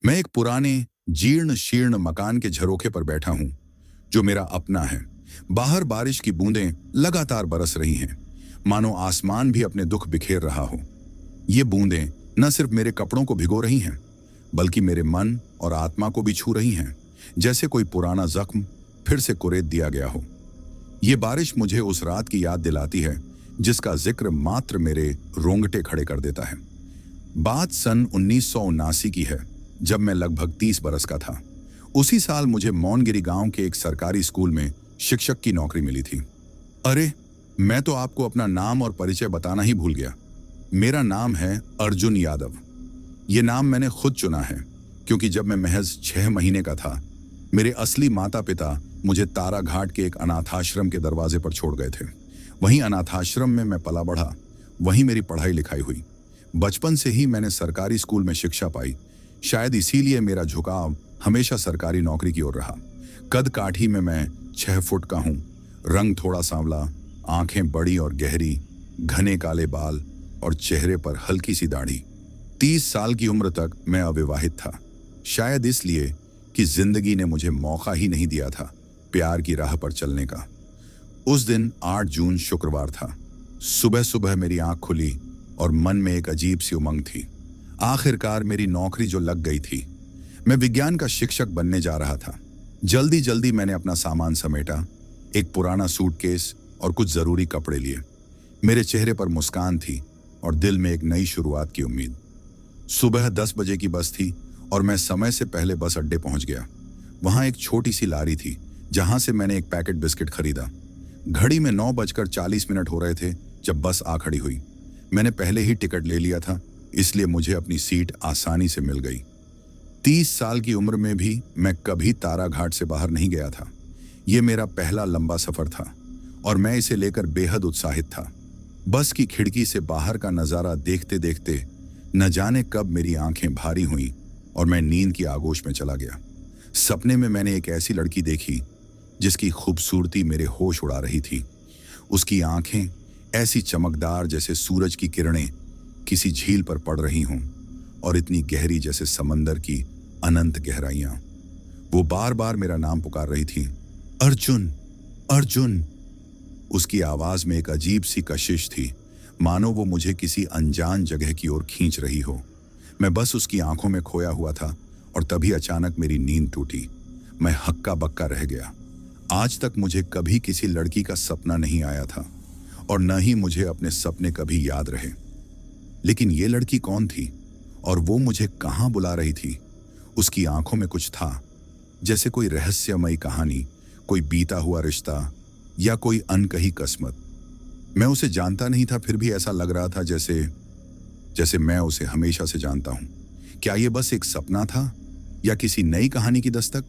मैं एक पुराने जीर्ण शीर्ण मकान के झरोखे पर बैठा हूं, जो मेरा अपना है। बाहर बारिश की बूंदें लगातार बरस रही हैं, मानो आसमान भी अपने दुख बिखेर रहा हो। ये बूंदें न सिर्फ मेरे कपड़ों को भिगो रही हैं, बल्कि मेरे मन और आत्मा को भी छू रही हैं, जैसे कोई पुराना जख्म फिर से कुरेद दिया गया हो। ये बारिश मुझे उस रात की याद दिलाती है, जिसका जिक्र मात्र मेरे रोंगटे खड़े कर देता है। बात सन 1979 की है, जब मैं लगभग 30 बरस का था। उसी साल मुझे मौनगिरी गांव के एक सरकारी स्कूल में शिक्षक की नौकरी मिली थी। अरे, मैं तो आपको अपना नाम और परिचय बताना ही भूल गया। मेरा नाम है अर्जुन यादव। ये नाम मैंने खुद चुना है, क्योंकि जब मैं महज 6 महीने का था, मेरे असली माता पिता मुझे तारा घाट के एक अनाथाश्रम के दरवाजे पर छोड़ गए थे। वहीं अनाथाश्रम में मैं पला बढ़ा, वहीं मेरी पढ़ाई लिखाई हुई। बचपन से ही मैंने सरकारी स्कूल में शिक्षा पाई। शायद इसीलिए मेरा झुकाव हमेशा सरकारी नौकरी की ओर रहा। कद काठी में मैं 6 फुट का हूँ, रंग थोड़ा सांवला, आंखें बड़ी और गहरी, घने काले बाल और चेहरे पर हल्की सी दाढ़ी। 30 साल की उम्र तक मैं अविवाहित था, शायद इसलिए कि जिंदगी ने मुझे मौका ही नहीं दिया था प्यार की राह पर चलने का। उस दिन 8 जून शुक्रवार था। सुबह सुबह मेरी आंख खुली और मन में एक अजीब सी उमंग थी। आखिरकार मेरी नौकरी जो लग गई थी। मैं विज्ञान का शिक्षक बनने जा रहा था। जल्दी जल्दी मैंने अपना सामान समेटा, एक पुराना सूटकेस और कुछ जरूरी कपड़े लिए। मेरे चेहरे पर मुस्कान थी और दिल में एक नई शुरुआत की उम्मीद। सुबह 10 बजे की बस थी और मैं समय से पहले बस अड्डे पहुंच गया। वहां एक छोटी सी लारी थी, जहां से मैंने एक पैकेट बिस्किट खरीदा। घड़ी में 9:40 हो रहे थे जब बस आ खड़ी हुई। मैंने पहले ही टिकट ले लिया था, इसलिए मुझे अपनी सीट आसानी से मिल गई। 30 साल की उम्र में भी मैं कभी तारा घाट से बाहर नहीं गया था। ये मेरा पहला लंबा सफर था और मैं इसे लेकर बेहद उत्साहित था। बस की खिड़की से बाहर का नजारा देखते देखते न जाने कब मेरी आंखें भारी हुईं और मैं नींद की आगोश में चला गया। सपने में मैंने एक ऐसी लड़की देखी जिसकी खूबसूरती मेरे होश उड़ा रही थी। उसकी आंखें ऐसी चमकदार जैसे सूरज की किरणें किसी झील पर पड़ रही हों, और इतनी गहरी जैसे समंदर की अनंत गहराइयां। वो बार बार मेरा नाम पुकार रही थी, अर्जुन, अर्जुन। उसकी आवाज में एक अजीब सी कशिश थी, मानो वो मुझे किसी अनजान जगह की ओर खींच रही हो। मैं बस उसकी आंखों में खोया हुआ था और तभी अचानक मेरी नींद टूटी। मैं हक्का बक्का रह गया। आज तक मुझे कभी किसी लड़की का सपना नहीं आया था और न ही मुझे अपने सपने कभी याद रहे। लेकिन ये लड़की कौन थी और वो मुझे कहाँ बुला रही थी? उसकी आंखों में कुछ था, जैसे कोई रहस्यमयी कहानी, कोई बीता हुआ रिश्ता या कोई अनकही किस्मत। मैं उसे जानता नहीं था, फिर भी ऐसा लग रहा था जैसे जैसे मैं उसे हमेशा से जानता हूं। क्या ये बस एक सपना था या किसी नई कहानी की दस्तक?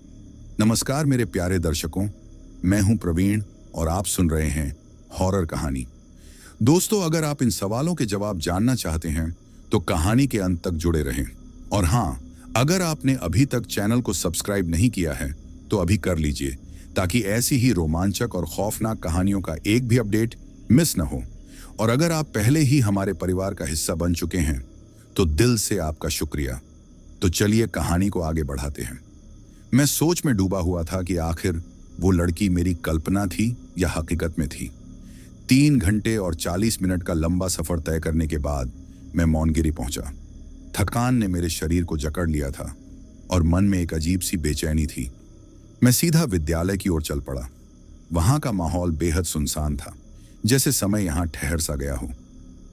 नमस्कार मेरे प्यारे दर्शकों, मैं हूं प्रवीण और आप सुन रहे हैं हॉरर कहानी। दोस्तों, अगर आप इन सवालों के जवाब जानना चाहते हैं तो कहानी के अंत तक जुड़े रहें। और हाँ, अगर आपने अभी तक चैनल को सब्सक्राइब नहीं किया है तो अभी कर लीजिए, ताकि ऐसी ही रोमांचक और खौफनाक कहानियों का एक भी अपडेट मिस न हो। और अगर आप पहले ही हमारे परिवार का हिस्सा बन चुके हैं तो दिल से आपका शुक्रिया। तो चलिए कहानी को आगे बढ़ाते हैं। मैं सोच में डूबा हुआ था कि आखिर वो लड़की मेरी कल्पना थी या हकीकत में थी। 3 घंटे और 40 मिनट का लंबा सफर तय करने के बाद मैं मौनगिरी पहुंचा। थकान ने मेरे शरीर को जकड़ लिया था और मन में एक अजीब सी बेचैनी थी। मैं सीधा विद्यालय की ओर चल पड़ा। वहां का माहौल बेहद सुनसान था, जैसे समय यहां ठहर सा गया हो।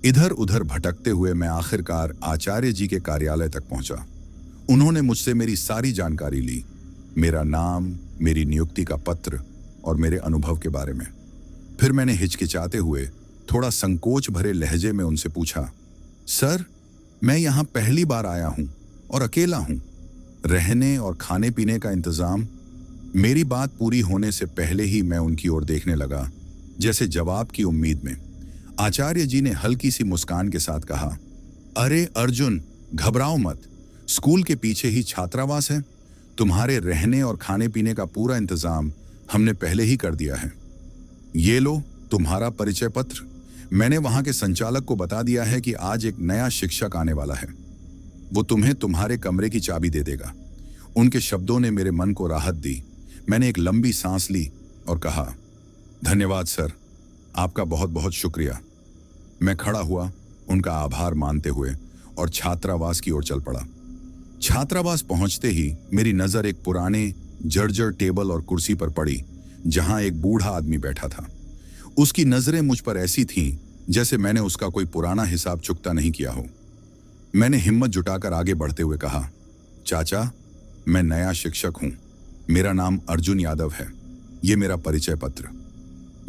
इधर उधर भटकते हुए मैं आखिरकार आचार्य जी के कार्यालय तक पहुंचा। उन्होंने मुझसे मेरी सारी जानकारी ली, मेरा नाम, मेरी नियुक्ति का पत्र और मेरे अनुभव के बारे में। फिर मैंने हिचकिचाते हुए थोड़ा संकोच भरे लहजे में उनसे पूछा, सर, मैं यहाँ पहली बार आया हूँ और अकेला हूँ। रहने और खाने पीने का इंतजाम? मेरी बात पूरी होने से पहले ही मैं उनकी ओर देखने लगा, जैसे जवाब की उम्मीद में। आचार्य जी ने हल्की सी मुस्कान के साथ कहा, अरे अर्जुन, घबराओ मत। स्कूल के पीछे ही छात्रावास है। तुम्हारे रहने और खाने पीने का पूरा इंतजाम हमने पहले ही कर दिया है। ये लो तुम्हारा परिचय पत्र। मैंने वहां के संचालक को बता दिया है कि आज एक नया शिक्षक आने वाला है। वो तुम्हें तुम्हारे कमरे की चाबी दे देगा। उनके शब्दों ने मेरे मन को राहत दी। मैंने एक लंबी सांस ली और कहा, धन्यवाद सर, आपका बहुत बहुत शुक्रिया। मैं खड़ा हुआ, उनका आभार मानते हुए, और छात्रावास की ओर चल पड़ा। छात्रावास पहुंचते ही मेरी नजर एक पुराने जर्जर टेबल और कुर्सी पर पड़ी, जहां एक बूढ़ा आदमी बैठा था। उसकी नजरें मुझ पर ऐसी थीं जैसे मैंने उसका कोई पुराना हिसाब चुकता नहीं किया हो। मैंने हिम्मत जुटाकर आगे बढ़ते हुए कहा, चाचा, मैं नया शिक्षक हूं। मेरा नाम अर्जुन यादव है। ये मेरा परिचय पत्र।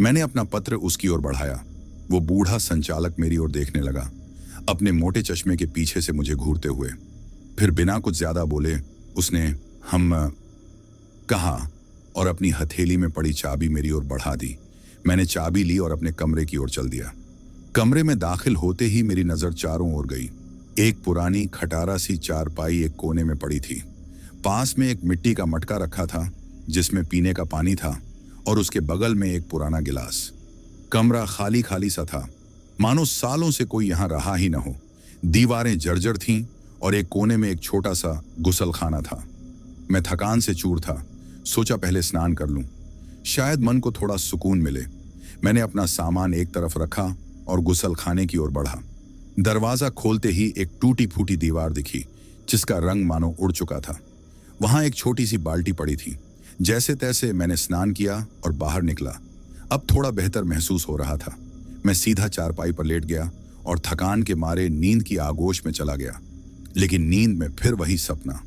मैंने अपना पत्र उसकी ओर बढ़ाया। वो बूढ़ा संचालक मेरी ओर देखने लगा, अपने मोटे चश्मे के पीछे से मुझे घूरते हुए। फिर बिना कुछ ज्यादा बोले उसने हम कहा और अपनी हथेली में पड़ी चाबी मेरी ओर बढ़ा दी। मैंने चाबी ली और अपने कमरे की ओर चल दिया। कमरे में दाखिल होते ही मेरी नजर चारों ओर गई। एक पुरानी खटारा सी चारपाई एक कोने में पड़ी थी। पास में एक मिट्टी का मटका रखा था जिसमें पीने का पानी था, और उसके बगल में एक पुराना गिलास। कमरा खाली खाली सा था, मानो सालों से कोई यहां रहा ही न हो। दीवारें जर्जर थीं और एक कोने में एक छोटा सा गुसलखाना था। मैं थकान से चूर था, सोचा पहले स्नान कर लूं, शायद मन को थोड़ा सुकून मिले। मैंने अपना सामान एक तरफ रखा और गुसलखाने की ओर बढ़ा। दरवाजा खोलते ही एक टूटी फूटी दीवार दिखी जिसका रंग मानो उड़ चुका था। वहां एक छोटी सी बाल्टी पड़ी थी। जैसे तैसे मैंने स्नान किया और बाहर निकला। अब थोड़ा बेहतर महसूस हो रहा था। मैं सीधा चारपाई पर लेट गया और थकान के मारे नींद की आगोश में चला गया। लेकिन नींद में फिर वही सपना।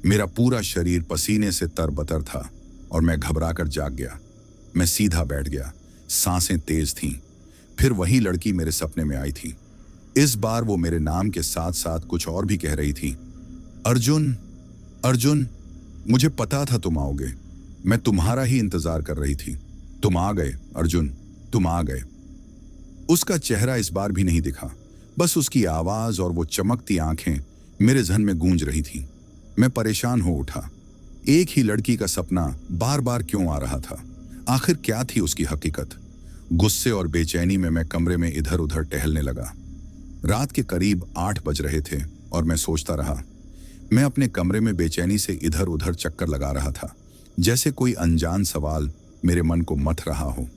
मेरा पूरा शरीर पसीने से तरबतर था और मैं घबराकर जाग गया। मैं सीधा बैठ गया, सांसें तेज थीं। फिर वही लड़की मेरे सपने में आई थी। इस बार वो मेरे नाम के साथ साथ कुछ और भी कह रही थी। अर्जुन, अर्जुन, मुझे पता था तुम आओगे। मैं तुम्हारा ही इंतजार कर रही थी। तुम आ गए अर्जुन, तुम आ गए। उसका चेहरा इस बार भी नहीं दिखा, बस उसकी आवाज और वो चमकती आंखें मेरे जहन में गूंज रही थीं। मैं परेशान हो उठा। एक ही लड़की का सपना बार बार क्यों आ रहा था? आखिर क्या थी उसकी हकीकत? गुस्से और बेचैनी में मैं कमरे में इधर उधर टहलने लगा। रात के करीब 8 बज रहे थे और मैं सोचता रहा। मैं अपने कमरे में बेचैनी से इधर उधर चक्कर लगा रहा था, जैसे कोई अनजान सवाल मेरे मन को मथ रहा हो।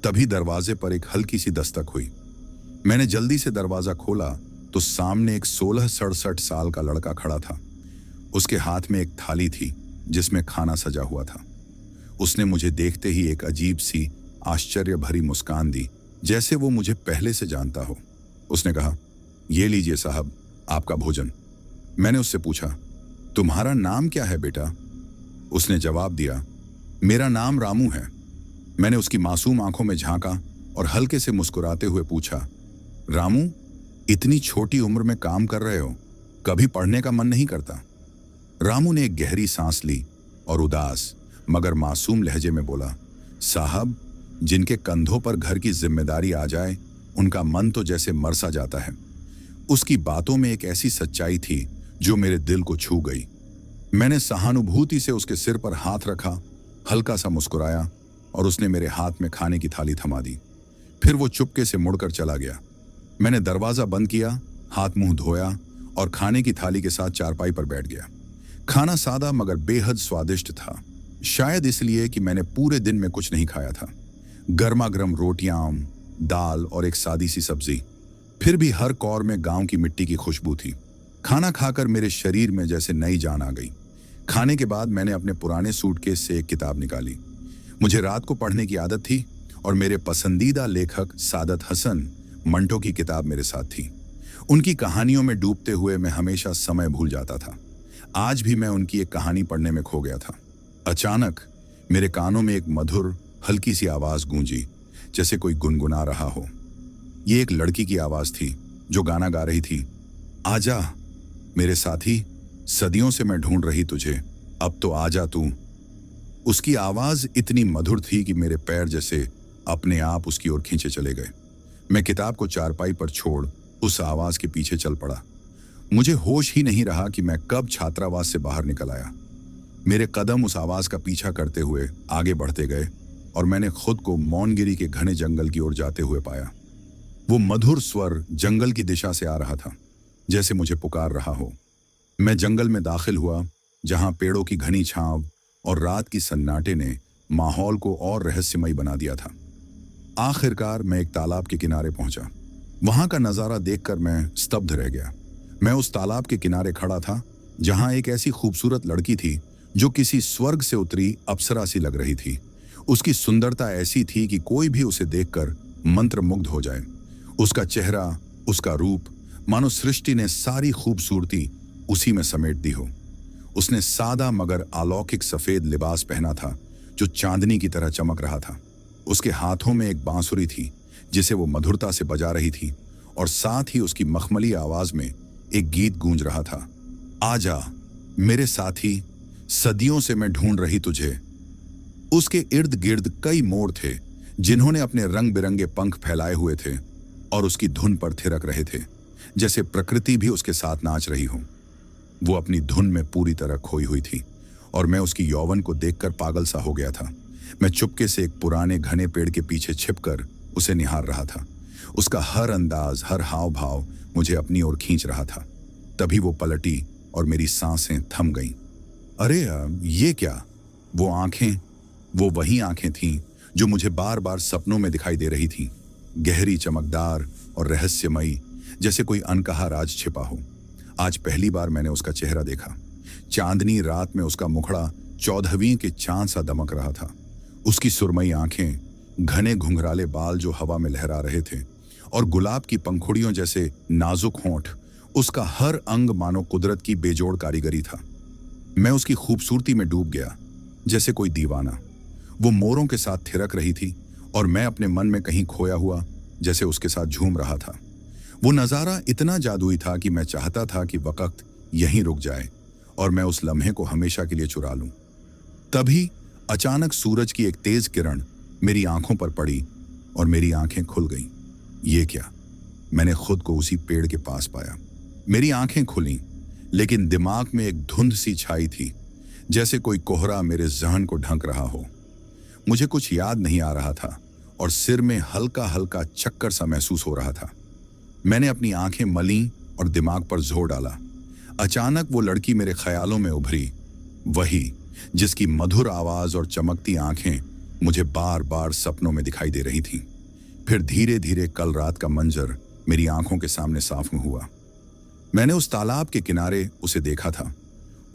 तभी दरवाजे पर एक हल्की सी दस्तक हुई। मैंने जल्दी से दरवाजा खोला तो सामने एक 16-67 साल का लड़का खड़ा था। उसके हाथ में एक थाली थी जिसमें खाना सजा हुआ था। उसने मुझे देखते ही एक अजीब सी आश्चर्य भरी मुस्कान दी, जैसे वो मुझे पहले से जानता हो। उसने कहा, ये लीजिए साहब, आपका भोजन। मैंने उससे पूछा, तुम्हारा नाम क्या है बेटा? उसने जवाब दिया, मेरा नाम रामू है। मैंने उसकी मासूम आंखों में झांका और हल्के से मुस्कुराते हुए पूछा, रामू, इतनी छोटी उम्र में काम कर रहे हो, कभी पढ़ने का मन नहीं करता? रामू ने एक गहरी सांस ली और उदास मगर मासूम लहजे में बोला, साहब, जिनके कंधों पर घर की जिम्मेदारी आ जाए उनका मन तो जैसे मर सा जाता है। उसकी बातों में एक ऐसी सच्चाई थी जो मेरे दिल को छू गई। मैंने सहानुभूति से उसके सिर पर हाथ रखा, हल्का सा मुस्कुराया और उसने मेरे हाथ में खाने की थाली थमा दी। फिर वो चुपके से मुड़कर चला गया। मैंने दरवाजा बंद किया, हाथ मुंह धोया और खाने की थाली के साथ चारपाई पर बैठ गया। खाना सादा मगर बेहद स्वादिष्ट था, शायद इसलिए कि मैंने पूरे दिन में कुछ नहीं खाया था। गर्मा गर्म रोटियां, दाल और एक सादी सी सब्जी। फिर भी हर कौर में गांव की मिट्टी की खुशबू थी। खाना खाकर मेरे शरीर में जैसे नई जान आ गई। खाने के बाद मैंने अपने पुराने सूटकेस से एक किताब निकाली। मुझे रात को पढ़ने की आदत थी और मेरे पसंदीदा लेखक सादत हसन मंटो की किताब मेरे साथ थी। उनकी कहानियों में डूबते हुए मैं हमेशा समय भूल जाता था। आज भी मैं उनकी एक कहानी पढ़ने में खो गया था। अचानक मेरे कानों में एक मधुर हल्की सी आवाज गूंजी, जैसे कोई गुनगुना रहा हो। ये एक लड़की की आवाज थी जो गाना गा रही थी, आजा मेरे साथी, सदियों से मैं ढूंढ रही तुझे, अब तो आजा तू। उसकी आवाज इतनी मधुर थी कि मेरे पैर जैसे अपने आप उसकी ओर खींचे चले गए। मैं किताब को चारपाई पर छोड़ उस आवाज के पीछे चल पड़ा। मुझे होश ही नहीं रहा कि मैं कब छात्रावास से बाहर निकल आया। मेरे कदम उस आवाज का पीछा करते हुए आगे बढ़ते गए और मैंने खुद को मौनगिरी के घने जंगल की ओर जाते हुए पाया। वो मधुर स्वर जंगल की दिशा से आ रहा था, जैसे मुझे पुकार रहा हो। मैं जंगल में दाखिल हुआ, जहां पेड़ों की घनी छांव और रात की सन्नाटे ने माहौल को और रहस्यमय बना दिया था। आखिरकार मैं एक तालाब के किनारे पहुंचा। वहां का नजारा देखकर मैं स्तब्ध रह गया। मैं उस तालाब के किनारे खड़ा था, जहां एक ऐसी खूबसूरत लड़की थी जो किसी स्वर्ग से उतरी अप्सरा सी लग रही थी। उसकी सुंदरता ऐसी थी कि कोई भी उसे देखकर मंत्रमुग्ध हो जाए। उसका चेहरा, उसका रूप, मानो सृष्टि ने सारी खूबसूरती उसी में समेट दी हो। उसने सादा मगर अलौकिक सफेद लिबास पहना था, जो चांदनी की तरह चमक रहा था। उसके हाथों में एक बांसुरी थी, जिसे वो मधुरता से बजा रही थी, और साथ ही उसकी मखमली आवाज में एक गीत गूंज रहा था। आजा मेरे साथी, सदियों से मैं ढूंढ रही तुझे। उसके इर्द गिर्द कई मोर थे, जिन्होंने अपने रंग बिरंगे पंख फैलाए हुए थे और उसकी धुन पर थिरक रहे थे, जैसे प्रकृति भी उसके साथ नाच रही हो। वो अपनी धुन में पूरी तरह खोई हुई थी और मैं उसकी यौवन को देखकर पागल सा हो गया था। मैं चुपके से एक पुराने घने पेड़ के पीछे छिपकर उसे निहार रहा था। उसका हर अंदाज, हर हाव भाव मुझे अपनी ओर खींच रहा था। तभी वो पलटी और मेरी सांसें थम गईं। अरे ये क्या? वो आंखें, वो वही आंखें थीं जो मुझे बार बार सपनों में दिखाई दे रही थीं, गहरी, चमकदार और रहस्यमयी, जैसे कोई अनकहा राज छिपा हो। आज पहली बार मैंने उसका चेहरा देखा। चांदनी रात में उसका मुखड़ा 14वीं के चांद सा दमक रहा था। उसकी सुरमई आंखें, घने घुंघराले बाल जो हवा में लहरा रहे थे, और गुलाब की पंखुड़ियों जैसे नाजुक होंठ, उसका हर अंग मानो कुदरत की बेजोड़ कारीगरी था। मैं उसकी खूबसूरती में डूब गया, जैसे कोई दीवाना। वो मोरों के साथ थिरक रही थी और मैं अपने मन में कहीं खोया हुआ जैसे उसके साथ झूम रहा था। वो नज़ारा इतना जादुई था कि मैं चाहता था कि वक्त यहीं रुक जाए और मैं उस लम्हे को हमेशा के लिए चुरा लूं। तभी अचानक सूरज की एक तेज किरण मेरी आंखों पर पड़ी और मेरी आंखें खुल गईं। ये क्या? मैंने खुद को उसी पेड़ के पास पाया। मेरी आंखें खुलीं, लेकिन दिमाग में एक धुंध सी छाई थी, जैसे कोई कोहरा मेरे जहन को ढक रहा हो। मुझे कुछ याद नहीं आ रहा था और सिर में हल्का हल्का चक्कर सा महसूस हो रहा था। मैंने अपनी आंखें मलीं और दिमाग पर जोर डाला। अचानक वो लड़की मेरे ख्यालों में उभरी, वही जिसकी मधुर आवाज और चमकती आंखें मुझे बार बार सपनों में दिखाई दे रही थीं। फिर धीरे धीरे कल रात का मंजर मेरी आंखों के सामने साफ हुआ। मैंने उस तालाब के किनारे उसे देखा था।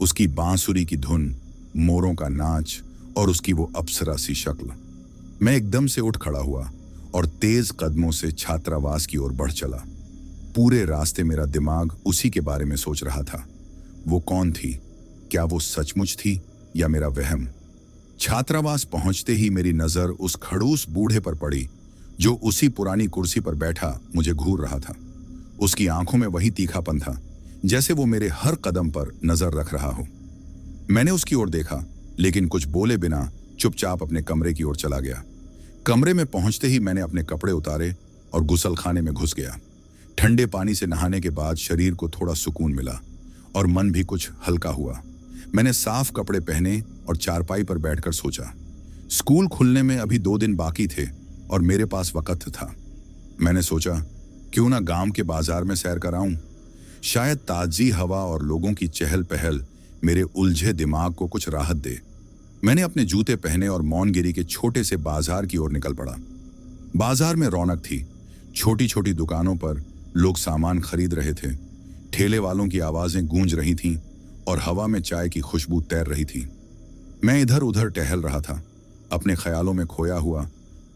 उसकी बांसुरी की धुन, मोरों का नाच और उसकी वो अप्सरा सी शक्ल। मैं एकदम से उठ खड़ा हुआ और तेज कदमों से छात्रावास की ओर बढ़ चला। पूरे रास्ते मेरा दिमाग उसी के बारे में सोच रहा था। वो कौन थी? क्या वो सचमुच थी या मेरा वहम? छात्रावास पहुंचते ही मेरी नजर उस खड़ूस बूढ़े पर पड़ी, जो उसी पुरानी कुर्सी पर बैठा मुझे घूर रहा था। उसकी आंखों में वही तीखापन था, जैसे वो मेरे हर कदम पर नजर रख रहा हो। मैंने उसकी ओर देखा, लेकिन कुछ बोले बिना चुपचाप अपने कमरे की ओर चला गया। कमरे में पहुंचते ही मैंने अपने कपड़े उतारे और गुसलखाने में घुस गया। ठंडे पानी से नहाने के बाद शरीर को थोड़ा सुकून मिला और मन भी कुछ हल्का हुआ। मैंने साफ कपड़े पहने और चारपाई पर बैठकर सोचा। स्कूल खुलने में अभी 2 दिन बाकी थे और मेरे पास वक्त था। मैंने सोचा, क्यों ना गांव के बाजार में सैर कराऊं। शायद ताजी हवा और लोगों की चहल पहल मेरे उलझे दिमाग को कुछ राहत दे। मैंने अपने जूते पहने और मौनगिरी के छोटे से बाजार की ओर निकल पड़ा। बाजार में रौनक थी। छोटी छोटी दुकानों पर लोग सामान खरीद रहे थे। ठेले वालों की आवाजें गूंज रही थीं और हवा में चाय की खुशबू तैर रही थी। मैं इधर उधर टहल रहा था, अपने ख्यालों में खोया हुआ।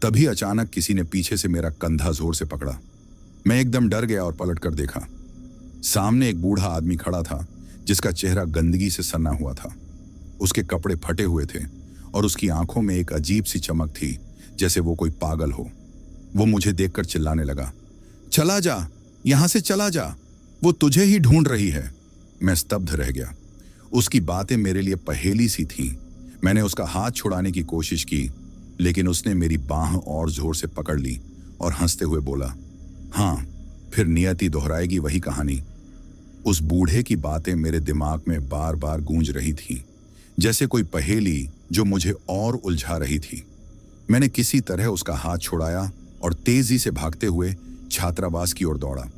तभी अचानक किसी ने पीछे से मेरा कंधा जोर से पकड़ा। मैं एकदम डर गया और पलटकर देखा। सामने एक बूढ़ा आदमी खड़ा था, जिसका चेहरा गंदगी से सना हुआ था। उसके कपड़े फटे हुए थे और उसकी आंखों में एक अजीब सी चमक थी, जैसे वो कोई पागल हो। वो मुझे देखकर चिल्लाने लगा, चला जा, यहां से चला जा, वो तुझे ही ढूंढ रही है। मैं स्तब्ध रह गया। उसकी बातें मेरे लिए पहेली सी थीं। मैंने उसका हाथ छुड़ाने की कोशिश की, लेकिन उसने मेरी बाह और जोर से पकड़ ली और हंसते हुए बोला, हाँ, फिर नियति दोहराएगी वही कहानी। उस बूढ़े की बातें मेरे दिमाग में बार बार गूंज रही थीं, जैसे कोई पहेली जो मुझे और उलझा रही थी। मैंने किसी तरह उसका हाथ छुड़ाया और तेजी से भागते हुए छात्रावास की ओर दौड़ा।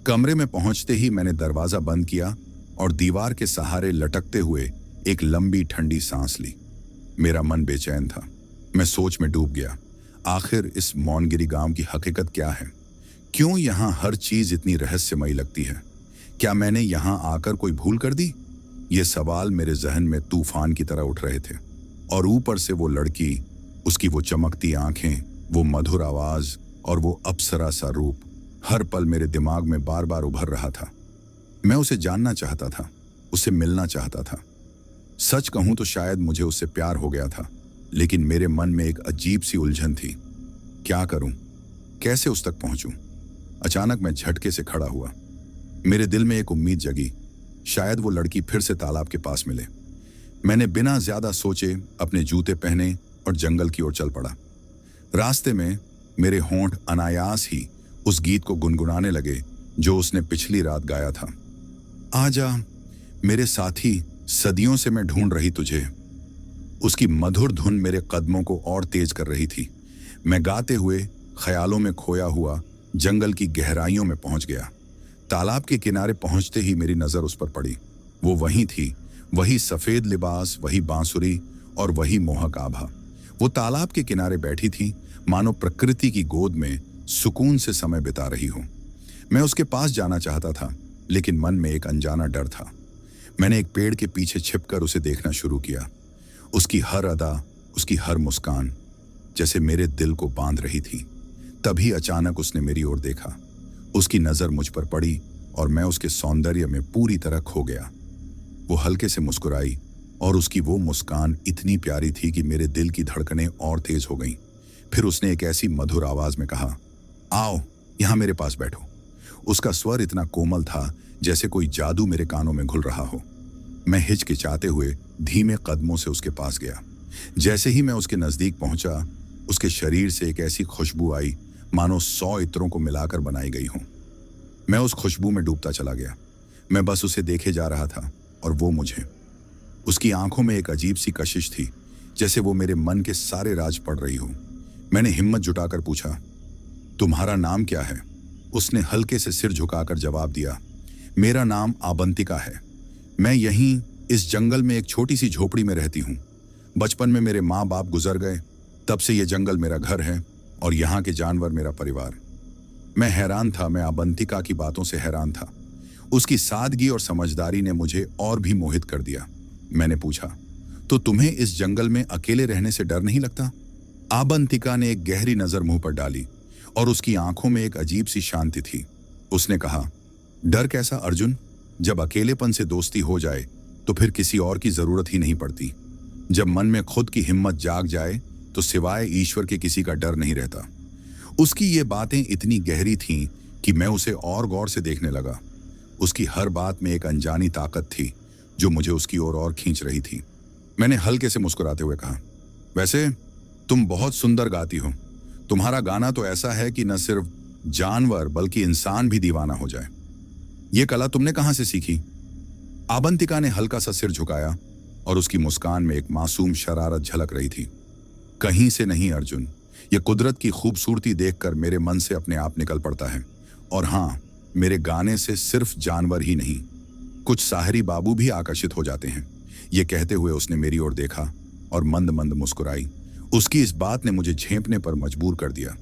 कमरे में पहुंचते ही मैंने दरवाजा बंद किया और दीवार के सहारे लटकते हुए एक लंबी ठंडी सांस ली। मेरा मन बेचैन था। मैं सोच में डूब गया। आखिर इस मौनगिरी गांव की हकीकत क्या है? क्यों यहाँ हर चीज इतनी रहस्यमयी लगती है? क्या मैंने यहाँ आकर कोई भूल कर दी? ये सवाल मेरे जहन में तूफान की तरह उठ रहे थे। और ऊपर से वो लड़की, उसकी वो चमकती आंखें, वो मधुर आवाज और वो अप्सरा सा रूप हर पल मेरे दिमाग में बार बार उभर रहा था। मैं उसे जानना चाहता था, उससे मिलना चाहता था। सच कहूं तो शायद मुझे उससे प्यार हो गया था, लेकिन मेरे मन में एक अजीब सी उलझन थी। क्या करूं? कैसे उस तक पहुंचूं? अचानक मैं झटके से खड़ा हुआ। मेरे दिल में एक उम्मीद जगी, शायद वो लड़की फिर से तालाब के पास मिले। मैंने बिना ज्यादा सोचे अपने जूते पहने और जंगल की ओर चल पड़ा। रास्ते में मेरे होंठ अनायास ही उस गीत को गुनगुनाने लगे जो उसने पिछली रात गाया था। आजा मेरे साथी, सदियों से मैं ढूंढ रही तुझे। उसकी मधुर धुन मेरे कदमों को और तेज कर रही थी। मैं गाते हुए ख्यालों में खोया हुआ जंगल की गहराइयों में पहुंच गया। तालाब के किनारे पहुंचते ही मेरी नजर उस पर पड़ी। वो वहीं थी, वही सफेद लिबास, वही बांसुरी और वही मोहक आभा। वो तालाब के किनारे बैठी थी, मानो प्रकृति की गोद में सुकून से समय बिता रही हो। मैं उसके पास जाना चाहता था, लेकिन मन में एक अनजाना डर था। मैंने एक पेड़ के पीछे छिपकर उसे देखना शुरू किया। उसकी हर अदा, उसकी हर मुस्कान जैसे मेरे दिल को बांध रही थी। तभी अचानक उसने मेरी ओर देखा। उसकी नजर मुझ पर पड़ी और मैं उसके सौंदर्य में पूरी तरह खो गया। वो हल्के से मुस्कुराई और उसकी वो मुस्कान इतनी प्यारी थी कि मेरे दिल की धड़कनें और तेज हो गईं। फिर उसने एक ऐसी मधुर आवाज में कहा, आओ यहां मेरे पास बैठो। उसका स्वर इतना कोमल था जैसे कोई जादू मेरे कानों में घुल रहा हो। मैं हिचकिचाते हुए धीमे कदमों से उसके पास गया। जैसे ही मैं उसके नजदीक पहुंचा, उसके शरीर से एक ऐसी खुशबू आई मानो 100 इत्रों को मिलाकर बनाई गई हो। मैं उस खुशबू में डूबता चला गया। मैं बस उसे देखे जा रहा था और वो मुझे। उसकी आंखों में एक अजीब सी कशिश थी, जैसे वो मेरे मन के सारे राज पढ़ रही हो। मैंने हिम्मत जुटाकर पूछा, तुम्हारा नाम क्या है? उसने हल्के से सिर झुकाकर जवाब दिया, मेरा नाम आबंतिका है। मैं यहीं इस जंगल में एक छोटी सी झोपड़ी में रहती हूँ। बचपन में मेरे माँ बाप गुजर गए, तब से ये जंगल मेरा घर है और यहाँ के जानवर मेरा परिवार। मैं हैरान था, मैं आबंतिका की बातों से हैरान था। उसकी सादगी और समझदारी ने मुझे और भी मोहित कर दिया। मैंने पूछा, तो तुम्हें इस जंगल में अकेले रहने से डर नहीं लगता? आबंतिका ने एक गहरी नजर मुंह पर डाली और उसकी आंखों में एक अजीब सी शांति थी। उसने कहा, डर कैसा अर्जुन? जब अकेलेपन से दोस्ती हो जाए तो फिर किसी और की जरूरत ही नहीं पड़ती। जब मन में खुद की हिम्मत जाग जाए तो सिवाय ईश्वर के किसी का डर नहीं रहता। उसकी ये बातें इतनी गहरी थीं कि मैं उसे और गौर से देखने लगा। उसकी हर बात में एक अनजानी ताकत थी जो मुझे उसकी ओर और खींच रही थी। मैंने हल्के से मुस्कुराते हुए कहा, वैसे तुम बहुत सुंदर गाती हो। तुम्हारा गाना तो ऐसा है कि न सिर्फ जानवर बल्कि इंसान भी दीवाना हो जाए। ये कला तुमने कहां से सीखी? आबंतिका ने हल्का सा सिर झुकाया और उसकी मुस्कान में एक मासूम शरारत झलक रही थी। कहीं से नहीं अर्जुन, ये कुदरत की खूबसूरती देखकर मेरे मन से अपने आप निकल पड़ता है। और हाँ, मेरे गाने से सिर्फ जानवर ही नहीं, कुछ साहरी बाबू भी आकर्षित हो जाते हैं। ये कहते हुए उसने मेरी ओर देखा और मंद मंद मुस्कुराई। उसकी इस बात ने मुझे झेंपने पर मजबूर कर दिया।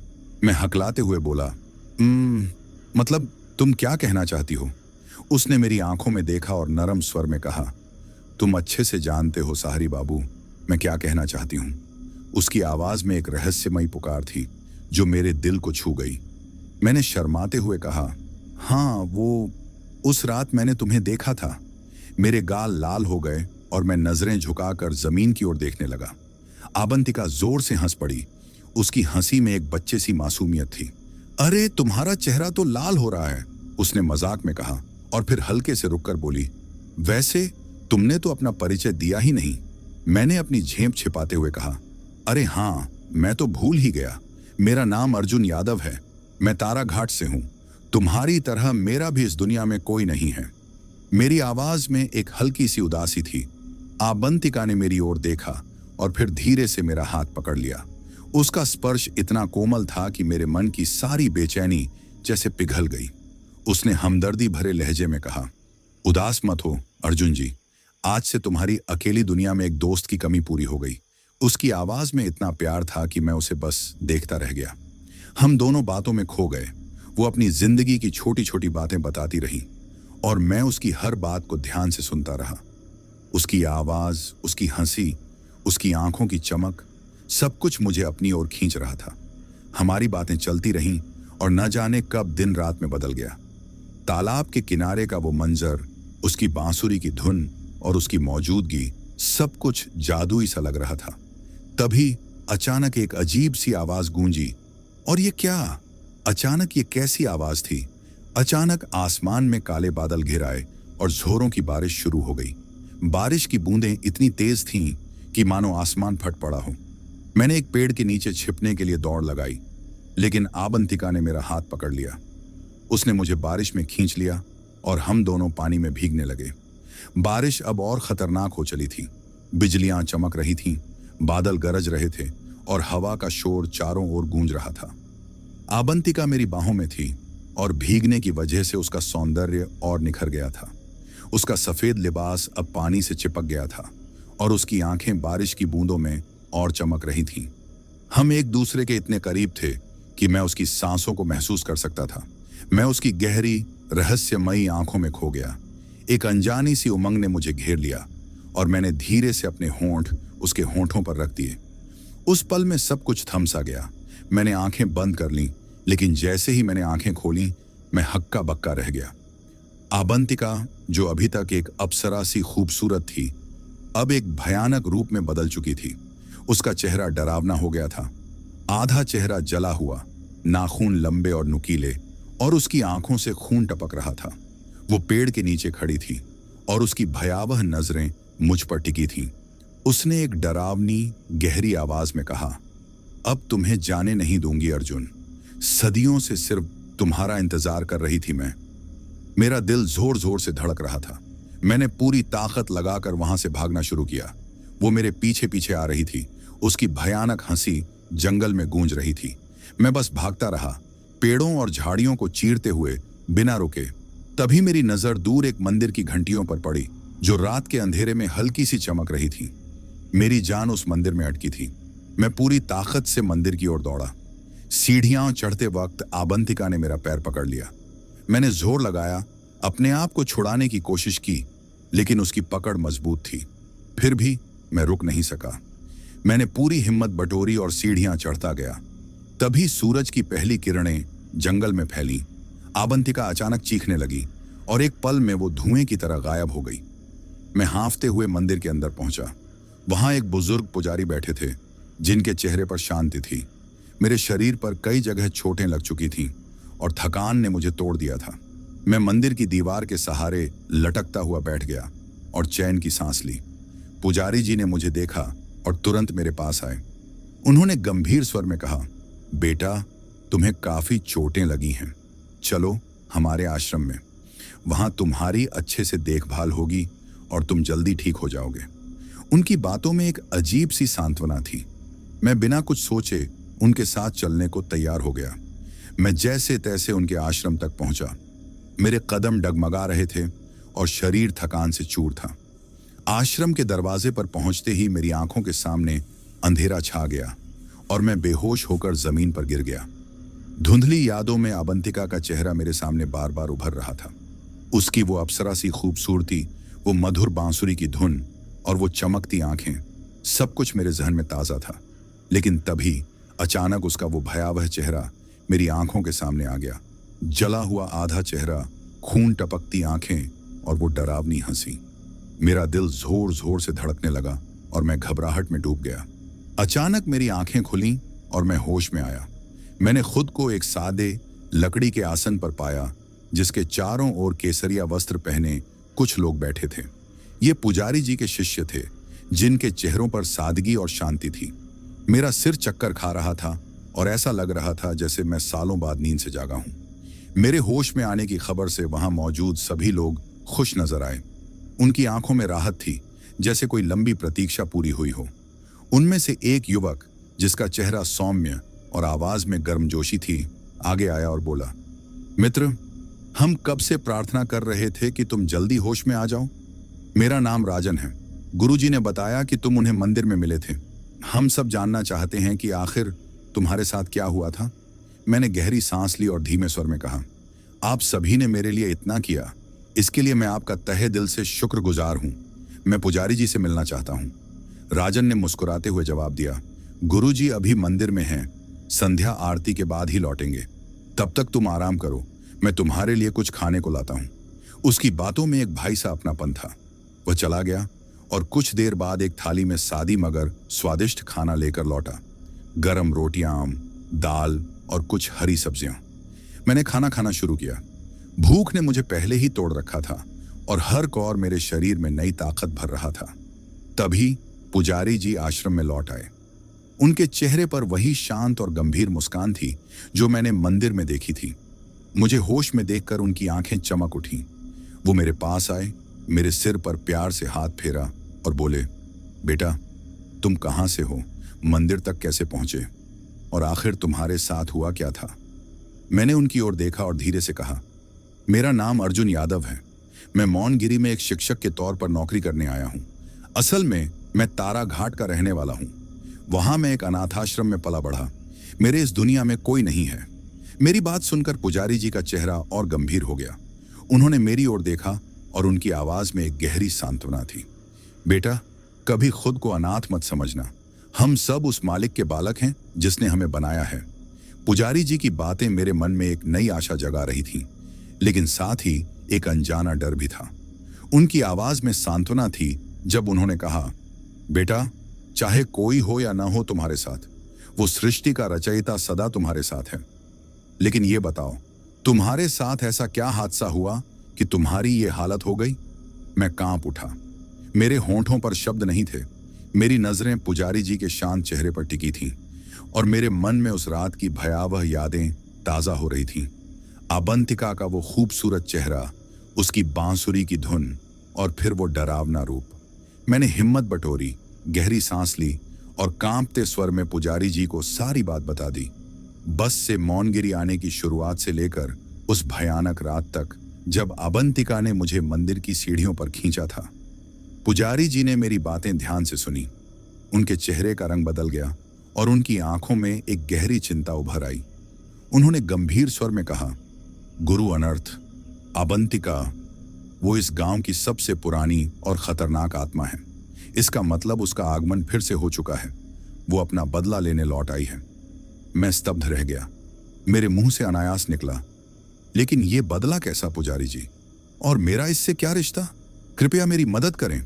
मैं हकलाते हुए बोला, मतलब तुम क्या कहना चाहती हो? उसने मेरी आंखों में देखा और नरम स्वर में कहा, तुम अच्छे से जानते हो साहरी बाबू, मैं क्या कहना चाहती हूँ। उसकी आवाज में एक रहस्यमयी पुकार थी जो मेरे दिल को छू गई। मैंने शर्माते हुए कहा, हाँ, वो उस रात मैंने तुम्हें देखा था। मेरे गाल लाल हो गए और मैं नजरें झुकाकर जमीन की ओर देखने लगा। आबंतिका जोर से हंस पड़ी। उसकी हंसी में एक बच्चे सी मासूमियत थी। अरे तुम्हारा चेहरा तो लाल हो रहा है, उसने मजाक में कहा और फिर हल्के से रुककर बोली, वैसे तुमने तो अपना परिचय दिया ही नहीं। मैंने अपनी झेंप छिपाते हुए कहा, अरे हाँ, मैं तो भूल ही गया। मेरा नाम अर्जुन यादव है। मैं तारा घाट से हूं। तुम्हारी तरह मेरा भी इस दुनिया में कोई नहीं है। मेरी आवाज में एक हल्की सी उदासी थी। आबंतिका ने मेरी ओर देखा और फिर धीरे से मेरा हाथ पकड़ लिया। उसका स्पर्श इतना कोमल था कि मेरे मन की सारी बेचैनी जैसे पिघल गई। उसने हमदर्दी भरे लहजे में कहा, उदास मत हो अर्जुन जी, आज से तुम्हारी अकेली दुनिया में एक दोस्त की कमी पूरी हो गई। उसकी आवाज में इतना प्यार था कि मैं उसे बस देखता रह गया। हम दोनों बातों में खो गए। वो अपनी जिंदगी की छोटी छोटी बातें बताती रही और मैं उसकी हर बात को ध्यान से सुनता रहा। उसकी आवाज, उसकी हंसी, उसकी आंखों की चमक, सब कुछ मुझे अपनी ओर खींच रहा था। हमारी बातें चलती रहीं और न जाने कब दिन रात में बदल गया। तालाब के किनारे का वो मंजर, उसकी बांसुरी की धुन और उसकी मौजूदगी, सब कुछ जादुई सा लग रहा था। तभी अचानक एक अजीब सी आवाज गूंजी। और ये क्या? अचानक ये कैसी आवाज थी? अचानक आसमान में काले बादल घिर आए और जोरों की बारिश शुरू हो गई। बारिश की बूंदें इतनी तेज थीं कि मानो आसमान फट पड़ा हो। मैंने एक पेड़ के नीचे छिपने के लिए दौड़ लगाई, लेकिन आबंतिका ने मेरा हाथ पकड़ लिया। उसने मुझे बारिश में खींच लिया और हम दोनों पानी में भीगने लगे। बारिश अब और खतरनाक हो चली थी। बिजलियां चमक रही थीं, बादल गरज रहे थे और हवा का शोर चारों ओर गूंज रहा था। आबंतिका मेरी बाहों में थी और भीगने की वजह से उसका सौंदर्य और निखर गया था। उसका सफेद लिबास अब पानी से चिपक गया था और उसकी आंखें बारिश की बूंदों में और चमक रही थीं। हम एक दूसरे के इतने करीब थे कि मैं उसकी सांसों को महसूस कर सकता था। मैं उसकी गहरी रहस्यमयी आंखों में खो गया। एक अनजानी सी उमंग ने मुझे घेर लिया और मैंने धीरे से अपने होंठ उसके होंठों पर रख दिए। उस पल में सब कुछ थम सा गया। मैंने आंखें बंद कर लीं, लेकिन जैसे ही मैंने आंखें खोलीं, मैं हक्का बक्का रह गया। आबंतिका, जो अभी तक एक अप्सरा सी खूबसूरत थी, अब एक भयानक रूप में बदल चुकी थी। उसका चेहरा डरावना हो गया था। आधा चेहरा जला हुआ, नाखून लंबे और नुकीले, और उसकी आंखों से खून टपक रहा था। वो पेड़ के नीचे खड़ी थी और उसकी भयावह नजरें मुझ पर टिकी थीं। उसने एक डरावनी गहरी आवाज में कहा, अब तुम्हें जाने नहीं दूंगी अर्जुन। सदियों से सिर्फ तुम्हारा इंतजार कर रही थी मैं। मेरा दिल जोर जोर से धड़क रहा था। मैंने पूरी ताकत लगाकर वहां से भागना शुरू किया। वो मेरे पीछे पीछे आ रही थी। उसकी भयानक हंसी जंगल में गूंज रही थी। मैं बस भागता रहा, पेड़ों और झाड़ियों को चीरते हुए, बिना रुके। तभी मेरी नजर दूर एक मंदिर की घंटियों पर पड़ी, जो रात के अंधेरे में हल्की सी चमक रही थी। मेरी जान उस मंदिर में अटकी थी। मैं पूरी ताकत से मंदिर की ओर दौड़ा। सीढ़ियां चढ़ते वक्त आबंतिका ने मेरा पैर पकड़ लिया। मैंने जोर लगाया, अपने आप को छुड़ाने की कोशिश की, लेकिन उसकी पकड़ मजबूत थी। फिर भी मैं रुक नहीं सका। मैंने पूरी हिम्मत बटोरी और सीढ़ियां चढ़ता गया। तभी सूरज की पहली किरणें जंगल में फैली। आबंतिका अचानक चीखने लगी और एक पल में वो धुएं की तरह गायब हो गई। मैं हांफते हुए मंदिर के अंदर पहुंचा। वहां एक बुजुर्ग पुजारी बैठे थे, जिनके चेहरे पर शांति थी। मेरे शरीर पर कई जगह चोटें लग चुकी थीं और थकान ने मुझे तोड़ दिया था। मैं मंदिर की दीवार के सहारे लटकता हुआ बैठ गया और चैन की सांस ली। पुजारी जी ने मुझे देखा और तुरंत मेरे पास आए। उन्होंने गंभीर स्वर में कहा, बेटा, तुम्हें काफी चोटें लगी हैं। चलो हमारे आश्रम में, वहां तुम्हारी अच्छे से देखभाल होगी और तुम जल्दी ठीक हो जाओगे। उनकी बातों में एक अजीब सी सांत्वना थी। मैं बिना कुछ सोचे उनके साथ चलने को तैयार हो गया। मैं जैसे तैसे उनके आश्रम तक पहुंचा। मेरे कदम डगमगा रहे थे और शरीर थकान से चूर था। आश्रम के दरवाजे पर पहुंचते ही मेरी आंखों के सामने अंधेरा छा गया और मैं बेहोश होकर जमीन पर गिर गया। धुंधली यादों में आबंतिका का चेहरा मेरे सामने बार बार उभर रहा था। उसकी वो अप्सरा सी खूबसूरती, वो मधुर बांसुरी की धुन और वो चमकती आंखें, सब कुछ मेरे जहन में ताजा था। लेकिन तभी अचानक उसका वो भयावह चेहरा मेरी आंखों के सामने आ गया। जला हुआ आधा चेहरा, खून टपकती आंखें और वो डरावनी हंसी। मेरा दिल जोर जोर से धड़कने लगा और मैं घबराहट में डूब गया। अचानक मेरी आंखें खुलीं और मैं होश में आया। मैंने खुद को एक सादे लकड़ी के आसन पर पाया, जिसके चारों ओर केसरिया वस्त्र पहने कुछ लोग बैठे थे। ये पुजारी जी के शिष्य थे, जिनके चेहरों पर सादगी और शांति थी। मेरा सिर चक्कर खा रहा था और ऐसा लग रहा था जैसे मैं सालों बाद नींद से जागा हूं। मेरे होश में आने की खबर से वहां मौजूद सभी लोग खुश नजर आए। उनकी आंखों में राहत थी, जैसे कोई लंबी प्रतीक्षा पूरी हुई हो। उनमें से एक युवक, जिसका चेहरा सौम्य और आवाज में गर्मजोशी थी, आगे आया और बोला, मित्र, हम कब से प्रार्थना कर रहे थे कि तुम जल्दी होश में आ जाओ। मेरा नाम राजन है। गुरुजी ने बताया कि तुम उन्हें मंदिर में मिले थे। हम सब जानना चाहते हैं कि आखिर तुम्हारे साथ क्या हुआ था। मैंने गहरी सांस ली और धीमे स्वर में कहा, आप सभी ने मेरे लिए इतना किया, इसके लिए मैं आपका तहे दिल से शुक्रगुजार हूं। मैं पुजारी जी से मिलना चाहता हूं। राजन ने मुस्कुराते हुए जवाब दिया, गुरुजी अभी मंदिर में हैं, संध्या आरती के बाद ही लौटेंगे। तब तक तुम आराम करो, मैं तुम्हारे लिए कुछ खाने को लाता हूं। उसकी बातों में एक भाई सा अपनापन था। वह चला गया और कुछ देर बाद एक थाली में सादी मगर स्वादिष्ट खाना लेकर लौटा। गरम रोटियां, दाल और कुछ हरी सब्जियां। मैंने खाना खाना शुरू किया। भूख ने मुझे पहले ही तोड़ रखा था और हर कौर मेरे शरीर में नई ताकत भर रहा था। तभी पुजारी जी आश्रम में लौट आए। उनके चेहरे पर वही शांत और गंभीर मुस्कान थी जो मैंने मंदिर में देखी थी। मुझे होश में देखकर उनकी आंखें चमक उठी। वो मेरे पास आए, मेरे सिर पर प्यार से हाथ फेरा और बोले, बेटा तुम कहाँ से हो, मंदिर तक कैसे पहुंचे और आखिर तुम्हारे साथ हुआ क्या था। मैंने उनकी ओर देखा और धीरे से कहा, मेरा नाम अर्जुन यादव है। मैं मौनगिरी में एक शिक्षक के तौर पर नौकरी करने आया हूँ। असल में मैं तारा घाट का रहने वाला हूँ। वहां मैं एक अनाथाश्रम में पला बढ़ा। मेरे इस दुनिया में कोई नहीं है। मेरी बात सुनकर पुजारी जी का चेहरा और गंभीर हो गया। उन्होंने मेरी ओर देखा और उनकी आवाज में एक गहरी सांत्वना थी। बेटा कभी खुद को अनाथ मत समझना। हम सब उस मालिक के बालक हैं जिसने हमें बनाया है। पुजारी जी की बातें मेरे मन में एक नई आशा जगा रही थी, लेकिन साथ ही एक अनजाना डर भी था। उनकी आवाज में सांत्वना थी जब उन्होंने कहा, बेटा चाहे कोई हो या ना हो तुम्हारे साथ, वो सृष्टि का रचयिता सदा तुम्हारे साथ है। लेकिन ये बताओ, तुम्हारे साथ ऐसा क्या हादसा हुआ कि तुम्हारी ये हालत हो गई। मैं कांप उठा। मेरे होंठों पर शब्द नहीं थे। मेरी नजरें पुजारी जी के शांत चेहरे पर टिकी थीं और मेरे मन में उस रात की भयावह यादें ताजा हो रही थीं। आबंतिका का वो खूबसूरत चेहरा, उसकी बांसुरी की धुन और फिर वो डरावना रूप। मैंने हिम्मत बटोरी, गहरी सांस ली और कांपते स्वर में पुजारी जी को सारी बात बता दी। बस से मौनगिरी आने की शुरुआत से लेकर उस भयानक रात तक जब अबंतिका ने मुझे मंदिर की सीढ़ियों पर खींचा था। पुजारी जी ने मेरी बातें ध्यान से सुनी। उनके चेहरे का रंग बदल गया और उनकी आंखों में एक गहरी चिंता उभर आई। उन्होंने गंभीर स्वर में कहा, गुरु अनर्थ, अबंतिका वो इस गांव की सबसे पुरानी और खतरनाक आत्मा है। इसका मतलब उसका आगमन फिर से हो चुका है। वो अपना बदला लेने लौट आई है। मैं स्तब्ध रह गया। मेरे मुंह से अनायास निकला, लेकिन ये बदला कैसा पुजारी जी, और मेरा इससे क्या रिश्ता? कृपया मेरी मदद करें।